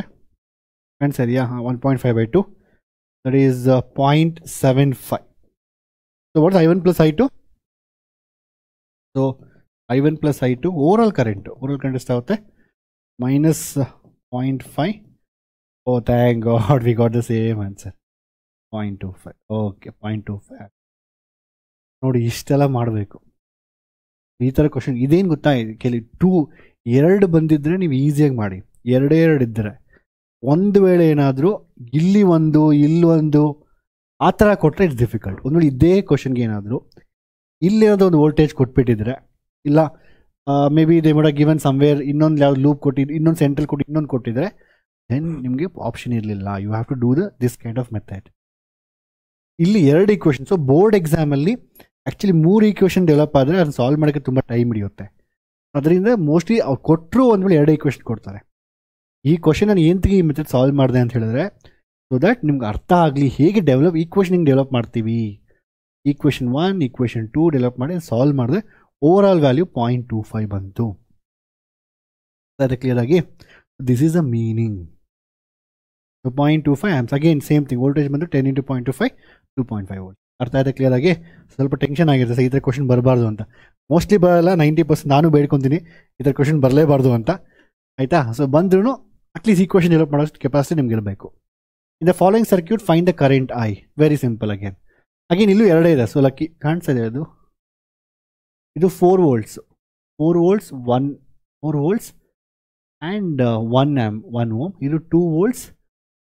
ಸರಿಯಾ, 1.5/2 that is 0.75. So what's I1 + I2? So I1 + I2 overall current ಎಷ್ಟಾಗುತ್ತೆ, -0.5. Oh thank God, we got the same answer, 0.25. Okay, 0.25. ನೋಡಿ, ಇಷ್ಟೆಲ್ಲ ಮಾಡಬೇಕು ಈ ಥರ ಕ್ವಶನ್. ಇದೇನು ಗೊತ್ತಾ, ಎರಡು ಬಂದಿದ್ದರೆ ನೀವು ಈಸಿಯಾಗಿ ಮಾಡಿ. ಎರಡೇ ಇದ್ದರೆ, ಒಂದು ವೇಳೆ ಏನಾದರೂ ಇಲ್ಲೊಂದು ಆ ಥರ ಕೊಟ್ಟರೆ ಇಟ್ಸ್ ಡಿಫಿಕಲ್ಟ್. ಒಂದು ವೇಳೆ ಇದೇ ಕ್ವಶನ್ಗೆ ಏನಾದರೂ ಇಲ್ಲೇನಾದರೂ ಒಂದು ವೋಲ್ಟೇಜ್ ಕೊಟ್ಬಿಟ್ಟಿದ್ರೆ, ಇಲ್ಲ May be they would have given somewhere ಇನ್ನೊಂದು ಯಾವ್ದು ಲೂಪ್ ಕೊಟ್ಟಿದ್ದು, ಇನ್ನೊಂದು ಸೆಂಟ್ರಲ್ ಇನ್ನೊಂದು ಕೊಟ್ಟಿದ್ರೆ ದೆನ್ ನಿಮಗೆ ಆಪ್ಷನ್ ಇರಲಿಲ್ಲ. You have to do this kind of method. ಇಲ್ಲಿ ಎರಡು ಈಕ್ವೇಷನ್. ಸೊ ಬೋರ್ಡ್ ಎಕ್ಸಾಮಲ್ಲಿ ಆ್ಯಕ್ಚುಲಿ 3 ಈಕ್ವೇಷನ್ ಡೆವಲಪ್ ಆದರೆ ಅದನ್ನು ಸಾಲ್ವ್ ಮಾಡೋಕ್ಕೆ ತುಂಬ ಟೈಮ್ ಹಿಡಿಯುತ್ತೆ. ಅದರಿಂದ ಮೋಸ್ಟ್ಲಿ ಅವ್ರು ಕೊಟ್ಟರು ಒಂದು ವೇಳೆ 2 ಈಕ್ವೇಷನ್ ಕೊಡ್ತಾರೆ. ಈ ಕ್ವಶನ್ ನಾನು ಏನಂತ ಈ ಮೆಥಡ್ ಸಾಲ್ವ್ ಮಾಡಿದೆ ಅಂತ ಹೇಳಿದ್ರೆ, ಸೊ ದಟ್ ನಿಮ್ಗೆ ಅರ್ಥ ಆಗಲಿ ಹೇಗೆ ಈಕ್ವೇಷನ್ ಡೆವಲಪ್ ಮಾಡ್ತೀವಿ. ಈಕ್ವೇಷನ್ 1, ಈಕ್ವೇಷನ್ 2 ಡೆವಲಪ್ ಮಾಡಿ ಸಾಲ್ವ್ ಮಾಡಿದ್ರೆ ಓವರಾಲ್ ವ್ಯಾಲ್ಯೂ 0.25 ಬಂತು. ಅದು ಕ್ಲಿಯರ್ ಆಗಿ this is a meaning. So 0.25 amps again same thing. Voltage ಬಂದು 10 × 0.25 2.5 ವೋಲ್ಟ್. ಅರ್ಥ ಆಯ್ತಾ ಕ್ಲಿಯರ್ ಆಗಿ? ಸ್ವಲ್ಪ ಟೆನ್ಷನ್ ಆಗಿರುತ್ತೆ ಸರ್ ಈ ಥರ ಕ್ವಶನ್ ಬರಬಾರ್ದು ಅಂತ. ಮೋಸ್ಟ್ಲಿ ಬರಲ್ಲ, 90% ನಾನು ಬೇಡ್ಕೊತೀನಿ ಈ ಥರ ಕ್ವಶನ್ ಬರಲೇಬಾರ್ದು ಅಂತ, ಆಯಿತಾ? ಸೊ ಬಂದ್ರೂ ಅಟ್ಲೀಸ್ಟ್ ಈಕ್ವೇಷನ್ ಡೆವಲಪ್ ಮಾಡೋಷ್ಟು ಕೆಪಾಸಿಟಿ ನಿಮ್ಗೆ ಇರಬೇಕು. In the following circuit find the current I. Very simple. Again ಇಲ್ಲೂ ಎರಡೇ ಇದೆ. ಸೊ ಲಕ್ಕಿ ಕಾಣಿಸ್ತಾ ಇದೆ. ಇದು 4 volts 4 volts ಆ್ಯಂಡ್ 1 ohm. ಇದು 2 volts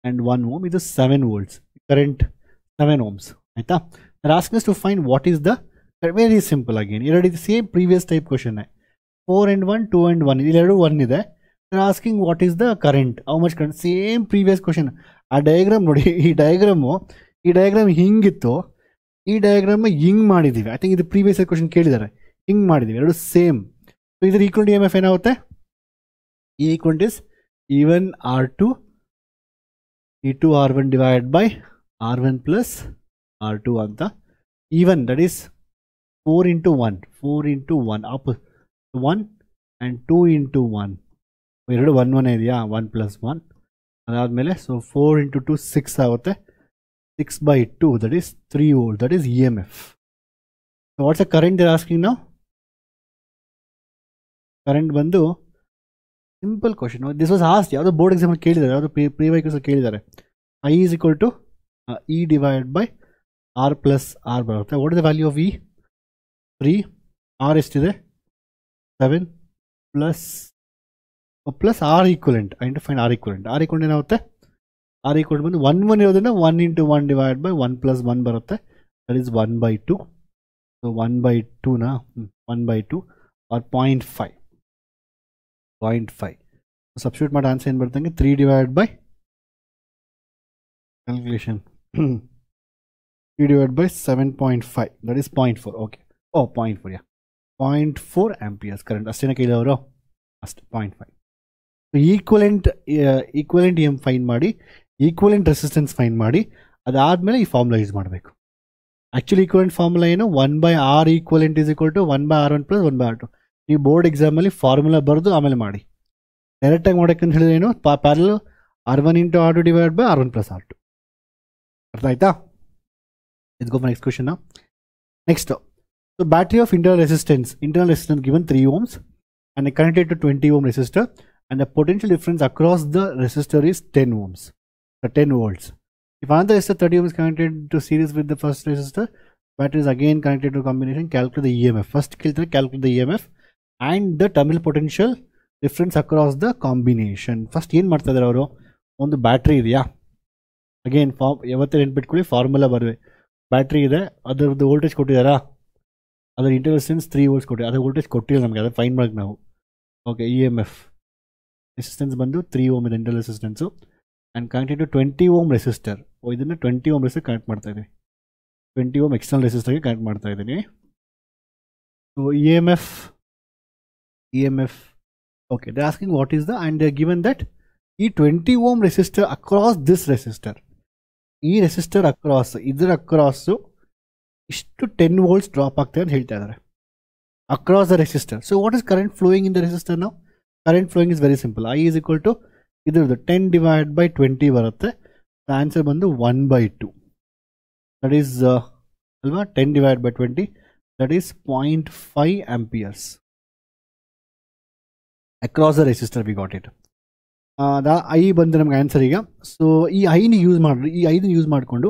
ಆ್ಯಂಡ್ 1 ohm. ಇದು 7 volts ಕರೆಂಟ್, 7 ohms. ಆಯಿತಾ? Asking us to find what is the. Very simple. Again ಎರಡು ಇದು ಸೇಮ್ ಪ್ರೀವಿಯಸ್ ಟೈಪ್ ಕ್ವಶನ್ನೇ. 4 and 1 2 and 1 ಇಲ್ಲೆರಡು 1 ಇದೆ. Asking what is the current, how much current, same previous question. ಆ diagram ನೋಡಿ, ಈ ಡಯಾಗ್ರಾಮ್ ಹಿಂಗಿತ್ತು, ಈ ಡಯಾಗ್ರಾಮ್ ಹಿಂಗೆ ಮಾಡಿದ್ದೀವಿ. ಐ ಥಿಂಕ್ ಇದು ಪ್ರೀವಿಯಸ್ ಕ್ವಶನ್ ಕೇಳಿದ್ದಾರೆ, ಹಿಂಗೆ ಮಾಡಿದ್ದೀವಿ, ಎರಡು ಸೇಮ್. ಸೊ ಇದ್ರ ಈಕ್ವಲ್ EMF ಏನಾಗುತ್ತೆ, equal is E1 R2 E2 R1 divide by R1 plus R2 ಅಂತ. E1 that is 4 into 1 up 1 and 2 into 1, ಎರಡು 1 1 ಇದೆಯಾ, 1 plus 1 ಅದಾದಮೇಲೆ. ಸೊ 4 into 2 6 ಆಗುತ್ತೆ, 6/2 that is 3 volt, that is EMF. So what's a current they're asking ನಾವು? Current ಬಂದು simple question, this was asked, ಯಾವುದೋ board ಎಕ್ಸಾಮಲ್ಲಿ ಕೇಳಿದ್ದಾರೆ, ಯಾವುದೋ ಪ್ರೀವಿಯಸ್ ಕೇಳಿದ್ದಾರೆ. I is equal to E divided by R plus R ಬರುತ್ತೆ. What is the value of E? 3. R ಎಷ್ಟಿದೆ? 7 plus R equivalent. I to find R equivalent. R equivalent ಏನಾಗುತ್ತೆ? R equivalent ಬಂದು 1 1 ಇರೋದ್ರಿಂದ 1 into 1 divide by 1 plus 1 ಬರುತ್ತೆ, that is 1/2. So 1/2ನ 1/2 or 0.5. Substitute ಮಾಡಿ answer ಏನು ಬರ್ತಂಗೆ 3 divide by calculation 3 divided by 7.5, that is 0.4. okay, 0.4, yeah, 0.4 amperes current ಅಷ್ಟೇನ ಕೇಳಿದವರು, ಅಷ್ಟೇ 0.5. ಸೊ ಈಕ್ವಲೆಂಟ್ EM ಫೈನ್ ಮಾಡಿ, ಈಕ್ವಲೆಂಟ್ ರೆಸಿಸ್ಟೆನ್ಸ್ ಫೈನ್ ಮಾಡಿ, ಅದಾದಮೇಲೆ ಈ ಫಾರ್ಮುಲಾ ಯೂಸ್ ಮಾಡಬೇಕು. ಆ್ಯಕ್ಚುಲಿ ಈಕ್ವಲೆಂಟ್ ಫಾರ್ಮುಲಾ ಏನು, 1/R equivalent is equal to 1/R1 plus 1/R2. ನೀವು ಬೋರ್ಡ್ ಎಕ್ಸಾಮಲ್ಲಿ ಫಾರ್ಮುಲಾ ಬರೆದು ಆಮೇಲೆ ಮಾಡಿ. ಡೈರೆಕ್ಟಾಗಿ ಮಾಡೋಕ್ಕೆ ಅಂತ ಹೇಳಿದ್ರೆ ಏನು, parallel R1 into R2 divide by R1 plus R2. ಅರ್ಥ ಆಯ್ತಾ? Let's go for next question. Next, so battery of internal resistance given 3 ohms and connected to 20 ohm resistor, and the potential difference across the resistor is 10 ohms, so 10 volts. If another resistor 30 ohms connected to series with the first resistor, battery is again connected to combination, calculate the EMF. First calculate the EMF and the terminal potential difference across the combination. First ಏನು ಮಾಡ್ತಾ ಇದ್ದಾರೆ ಅವರು, ಒಂದು battery ಇದೆಯಾ, again ಯಾವತ್ತೇ ನೆನ್ಪಿಟ್ಕೊಳ್ಳಿ, formula ಬರವೆ. Battery ಇದೆ, ಅದರದ್ದು voltage ಕೊಟ್ಟಿದ್ದಾರಾ, ಅದರ ಇಂಟರ್ನಲ್ ರೆಸಿಸ್ಟೆನ್ಸ್ 3 volts ಕೊಟ್ಟಿದೆ, ಅದರ ವೋಲ್ಟೇಜ್ ಕೊಟ್ಟಿಲ್ಲ ನಮಗೆ, ಅದನ್ನು ಫೈನ್ ಮಾಡೋಕೆ ನಾವು. ಓಕೆ, EMF ರೆಸಿಸ್ಟೆನ್ಸ್ ಬಂದು 3 ohm ಇದೆ internal resistance, and connected to 20 ohm resistor. ಇದನ್ನು 20 ohm ರೆಸಿಸ್ಟರ್ ಕನೆಕ್ಟ್ ಮಾಡ್ತಾ ಇದ್ದೀನಿ, 20 ohm ಎಕ್ಸ್ಟರ್ನಲ್ ರೆಸಿಸ್ಟರ್ಗೆ ಕನೆಕ್ಟ್ ಮಾಡ್ತಾ ಇದ್ದೀನಿ. So EMF okay, they're asking what is the, and they're given that ಈ 20 ohm resistor across this resistor, ಈ resistor across, ಇದರ ಅಕ್ರಾಸು ಇಷ್ಟು 10 volts drop ಆಗ್ತದೆ ಅಂತ ಹೇಳ್ತಾ ಇದ್ದಾರೆ across the resistor. So what is current flowing in the resistor ನಾವು? Current flowing is very simple. I is equal to ಇದ್ರದ್ದು 10 divided by 20 ಬರುತ್ತೆ. ಆನ್ಸರ್ ಬಂದು 1/2, ದಟ್ ಈಸ್ ಅಲ್ವಾ, 10 divided by 20, that is 0.5 amperes across the resistor. We got it. I ಬಂದು ನಮ್ಗೆ answer ಈಗ. So ಈ ಐನ ಯೂಸ್ ಮಾಡಿಕೊಂಡು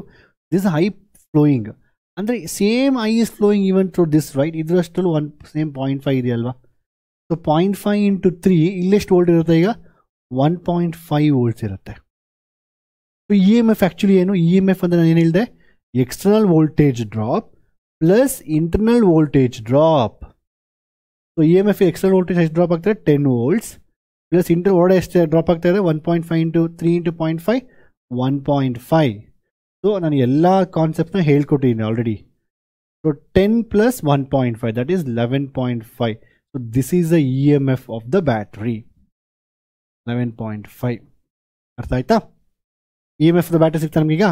ದಿಸ್ ಐ ಫ್ಲೋಯಿಂಗ್ ಅಂದರೆ same I is flowing even through this, right? ಇದರಷ್ಟಲ್ಲೂ ಸೇಮ್ 0.5 ಇದೆಯಲ್ವಾ? ಸೊ 0.5 into 3, ಇಲ್ಲೆಷ್ಟು ವೋಲ್ಟ್ ಇರುತ್ತೆ ಈಗ? 1.5 volts ಇರುತ್ತೆ. ಸೊ EMF ಆ್ಯಕ್ಚುಲಿ ಏನು? EMF ಅಂದರೆ ನಾನು ಏನು ಹೇಳಿದೆ, external voltage drop plus internal voltage drop. So EMF external voltage ಎಷ್ಟು ಡ್ರಾಪ್ ಆಗ್ತದೆ? 10 volts ಪ್ಲಸ್ ಇಂಟರ್ ಓಡ ಎಷ್ಟು ಡ್ರಾಪ್ ಆಗ್ತಾ ಇದೆ? 1.5 into 3 into 0.5, 1.5. ಸೊ ನಾನು ಎಲ್ಲ ಕಾನ್ಸೆಪ್ಟ್ನ ಹೇಳ್ಕೊಟ್ಟಿದ್ದೀನಿ already. So 10 plus 1.5, that is 11.5. So this is the EMF of the battery, 11.5. ಅರ್ಥ ಆಯ್ತಾ? EMF ದ ಬ್ಯಾಟ್ರಿ ಸಿಗ್ತಾ ನಮಗೀಗ.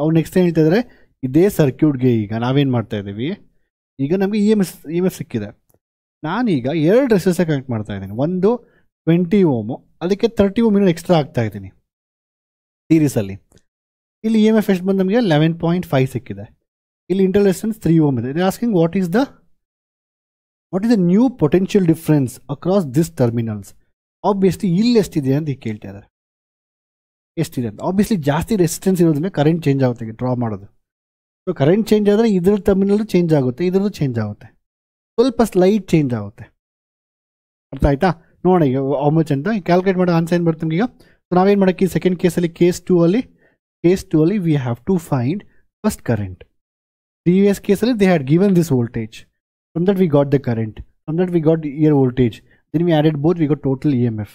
ಅವ್ರು ನೆಕ್ಸ್ಟ್ ಏನು ಹೇಳ್ತಾ ಇದ್ದಾರೆ, ಇದೇ ಸರ್ಕ್ಯೂಟ್ಗೆ ಈಗ ನಾವೇನು ಮಾಡ್ತಾ ಇದ್ದೀವಿ, ಈಗ ನಮಗೆ EMF ಸಿಕ್ಕಿದೆ. ನಾನೀಗ 2 ರೆಸಿಸ್ಟರ್ ಕನೆಕ್ಟ್ ಮಾಡ್ತಾ ಇದ್ದೀನಿ. ಒಂದು 20 ohm, ಅದಕ್ಕೆ 30 ohm ಇನ್ನೂ ಎಕ್ಸ್ಟ್ರಾ ಆಗ್ತಾ ಇದ್ದೀನಿ ಸೀರೀಸಲ್ಲಿ. ಇಲ್ಲಿ EMF ಎಷ್ಟು ಬಂದು ನಮಗೆ 11.5 ಸಿಕ್ಕಿದೆ. ಇಲ್ಲಿ ಇಂಟರ್ನಲ್ ರೆಸಿಸ್ಟೆನ್ಸ್ 3 ohm ಇದೆ. They asking what is the new potential difference across this terminals. Obviously ಇಲ್ಲಿ ಎಷ್ಟಿದೆ ಅಂತ ಕೇಳ್ತಾ ಇದ್ದಾರೆ, ಎಷ್ಟಿದೆ ಅಂತ. ಆಬ್ವಿಯಸ್ಲಿ ಜಾಸ್ತಿ ರೆಸಿಸ್ಟೆನ್ಸ್ ಇರೋದ್ರಿಂದ ಕರೆಂಟ್ ಚೇಂಜ್ ಆಗುತ್ತೆ ಡ್ರಾ ಮಾಡೋದು. ಸೊ ಕರೆಂಟ್ ಚೇಂಜ್ ಆದರೆ ಇದ್ರ ಟರ್ಮಿನಲ್ ಚೇಂಜ್ ಆಗುತ್ತೆ, ಇದ್ರದ್ದು ಚೇಂಜ್ ಆಗುತ್ತೆ, ಸ್ವಲ್ಪ ಸ್ಲೈಟ್ ಚೇಂಜ್ ಆಗುತ್ತೆ. ಅರ್ಥ ಆಯ್ತಾ? ನೋಡಿ ಈಗ ಹೌ ಮಚ್ ಅಂತ ಕ್ಯಾಲ್ಕುಲೇಟ್ ಮಾಡೋ ಆನ್ಸರ್ ಏನು ಬರ್ತದೆ ಈಗ. ಸೊ ನಾವೇನು ಮಾಡೋಕ್ಕೆ, ಸೆಕೆಂಡ್ ಕೇಸಲ್ಲಿ ಕೇಸ್ ಟೂ ಅಲ್ಲಿ we have to find first current. Previous ಕೇಸಲ್ಲಿ they had given this voltage, from that we got the current, from that we got here voltage, then we added both, we got total EMF.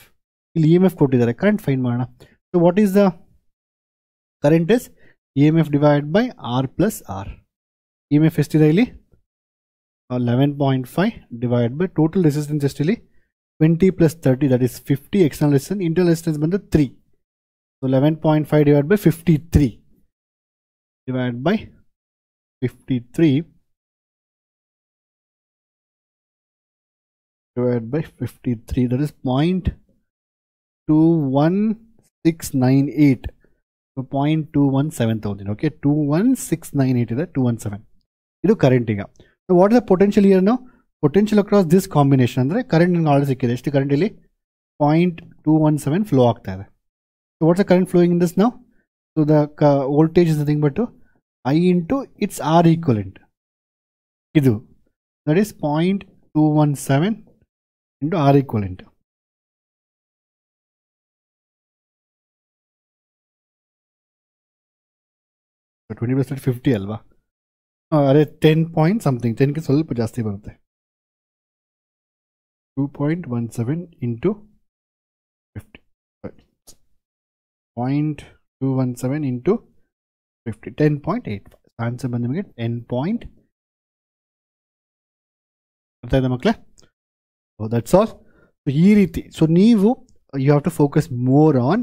ಇಲ್ಲಿ EMF ಕೊಟ್ಟಿದ್ದಾರೆ, current find ಮಾಡೋಣ. So what is the current is EMF divide by R plus R. EMF ಎಷ್ಟಿದೆ ಇಲ್ಲಿ 11.5 divide by total resistance ಎಷ್ಟಿಲ್ಲಿ 20 plus 30 that is 50. External resistance, internal resistance ಬಂದು 3. So 11.5 divide by 53 divide by 53 divided by 53, that is 0.21698. So 0.217,000. Okay, 21698 is 217. This is current. So what is the potential here now? Potential across this combination andre current in order sikkide. Eshtu current illi 0.217 flow aagta ide. So what's the current flowing in this now? So the voltage is nothing but I into its R equivalent. Idu, that is 0.217 into R equivalent. So 20 plus 50 alva. Are 10 point something. 10 ke ಸ್ವಲ್ಪ ಜಾಸ್ತಿ ಬರುತ್ತೆ. 2.17 into 50. 0.217 into 50. 10.8. Answer ಬಂದ ನಿಮಗೆ 10. ಅರ್ಥ ಆಯ್ತಾ ಮಕ್ಕಳೇ? So that's all. So ಈ ರೀತಿ, ಸೊ ನೀವು you have to focus more on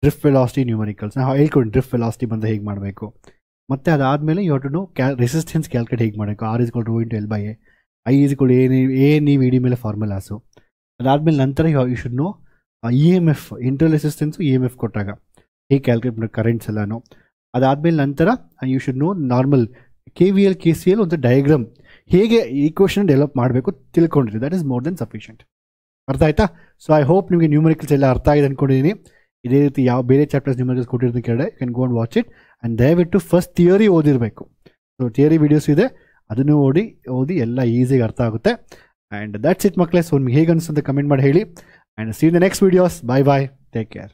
drift velocity numericals. ನಾವು ಹೇಳ್ಕೊಂಡು ಡ್ರಿಫ್ಟ್ ವೆಲಾಸಿಟಿ ಬಂದ ಹೇಗೆ ಮಾಡಬೇಕು, ಮತ್ತು ಅದಾದಮೇಲೆ you have to know resistance calculate ಹೇಗೆ ಮಾಡಬೇಕು. R = ρ × L / A, I = A ನೀವು ಇಡಿ ಮೇಲೆ ಫಾರ್ಮುಲಾಸು. ಅದಾದಮೇಲೆ ನಂತರ you should know EMF, internal resistance EMF ಕೊಟ್ಟಾಗ ಹೇಗೆ ಕ್ಯಾಲ್ಕುಲೇಟ್ ಮಾಡಬೇಕು ಕರೆಂಟ್ಸ್ ಎಲ್ಲನೂ. ಅದಾದಮೇಲೆ ನಂತರ you should know normal KVL KCL ಒಂದು ಡಯಾಗ್ರಾಮ್ ಹೇಗೆ ಈಕ್ವೇಷನ್ ಡೆವಲಪ್ ಮಾಡಬೇಕು ತಿಳ್ಕೊಂಡಿರಿ. That is more than sufficient. ಅರ್ಥ ಆಯ್ತಾ? ಸೊ ಐ ಹೋಪ್ ನಿಮಗೆ ನ್ಯೂಮರಿಕಲ್ಸ್ ಎಲ್ಲ ಅರ್ಥ ಆಗಿದೆ ಅಂದ್ಕೊಂಡಿದ್ದೀನಿ. ಇದೇ ರೀತಿ ಯಾವ ಬೇರೆ ಚಾಪ್ಟರ್ಸ್ ನ್ಯೂಮರಿಕಲ್ಸ್ ಕೊಟ್ಟಿರೋದನ್ನ ಕೇಳಿದೆ, can go and watch it. And ದಯವಿಟ್ಟು ಫಸ್ಟ್ ಥಿಯರಿ ಓದಿರಬೇಕು. ಸೊ ಥಿಯರಿ ವಿಡಿಯೋಸ್ ಇದೆ, ಅದನ್ನು ಓದಿ ಎಲ್ಲ ಈಸಿಯಾಗಿ ಅರ್ಥ ಆಗುತ್ತೆ. ಆ್ಯಂಡ್ ದಟ್ಸ್ ಇಟ್ ಮಕ್ಕಳೇ. ಸೊ ನಿಮ್ಗೆ ಹೇಗೆ ಅನಿಸುತ್ತೆ ಕಮೆಂಟ್ ಮಾಡಿ ಹೇಳಿ. And see the next videos. Bye bye, take care.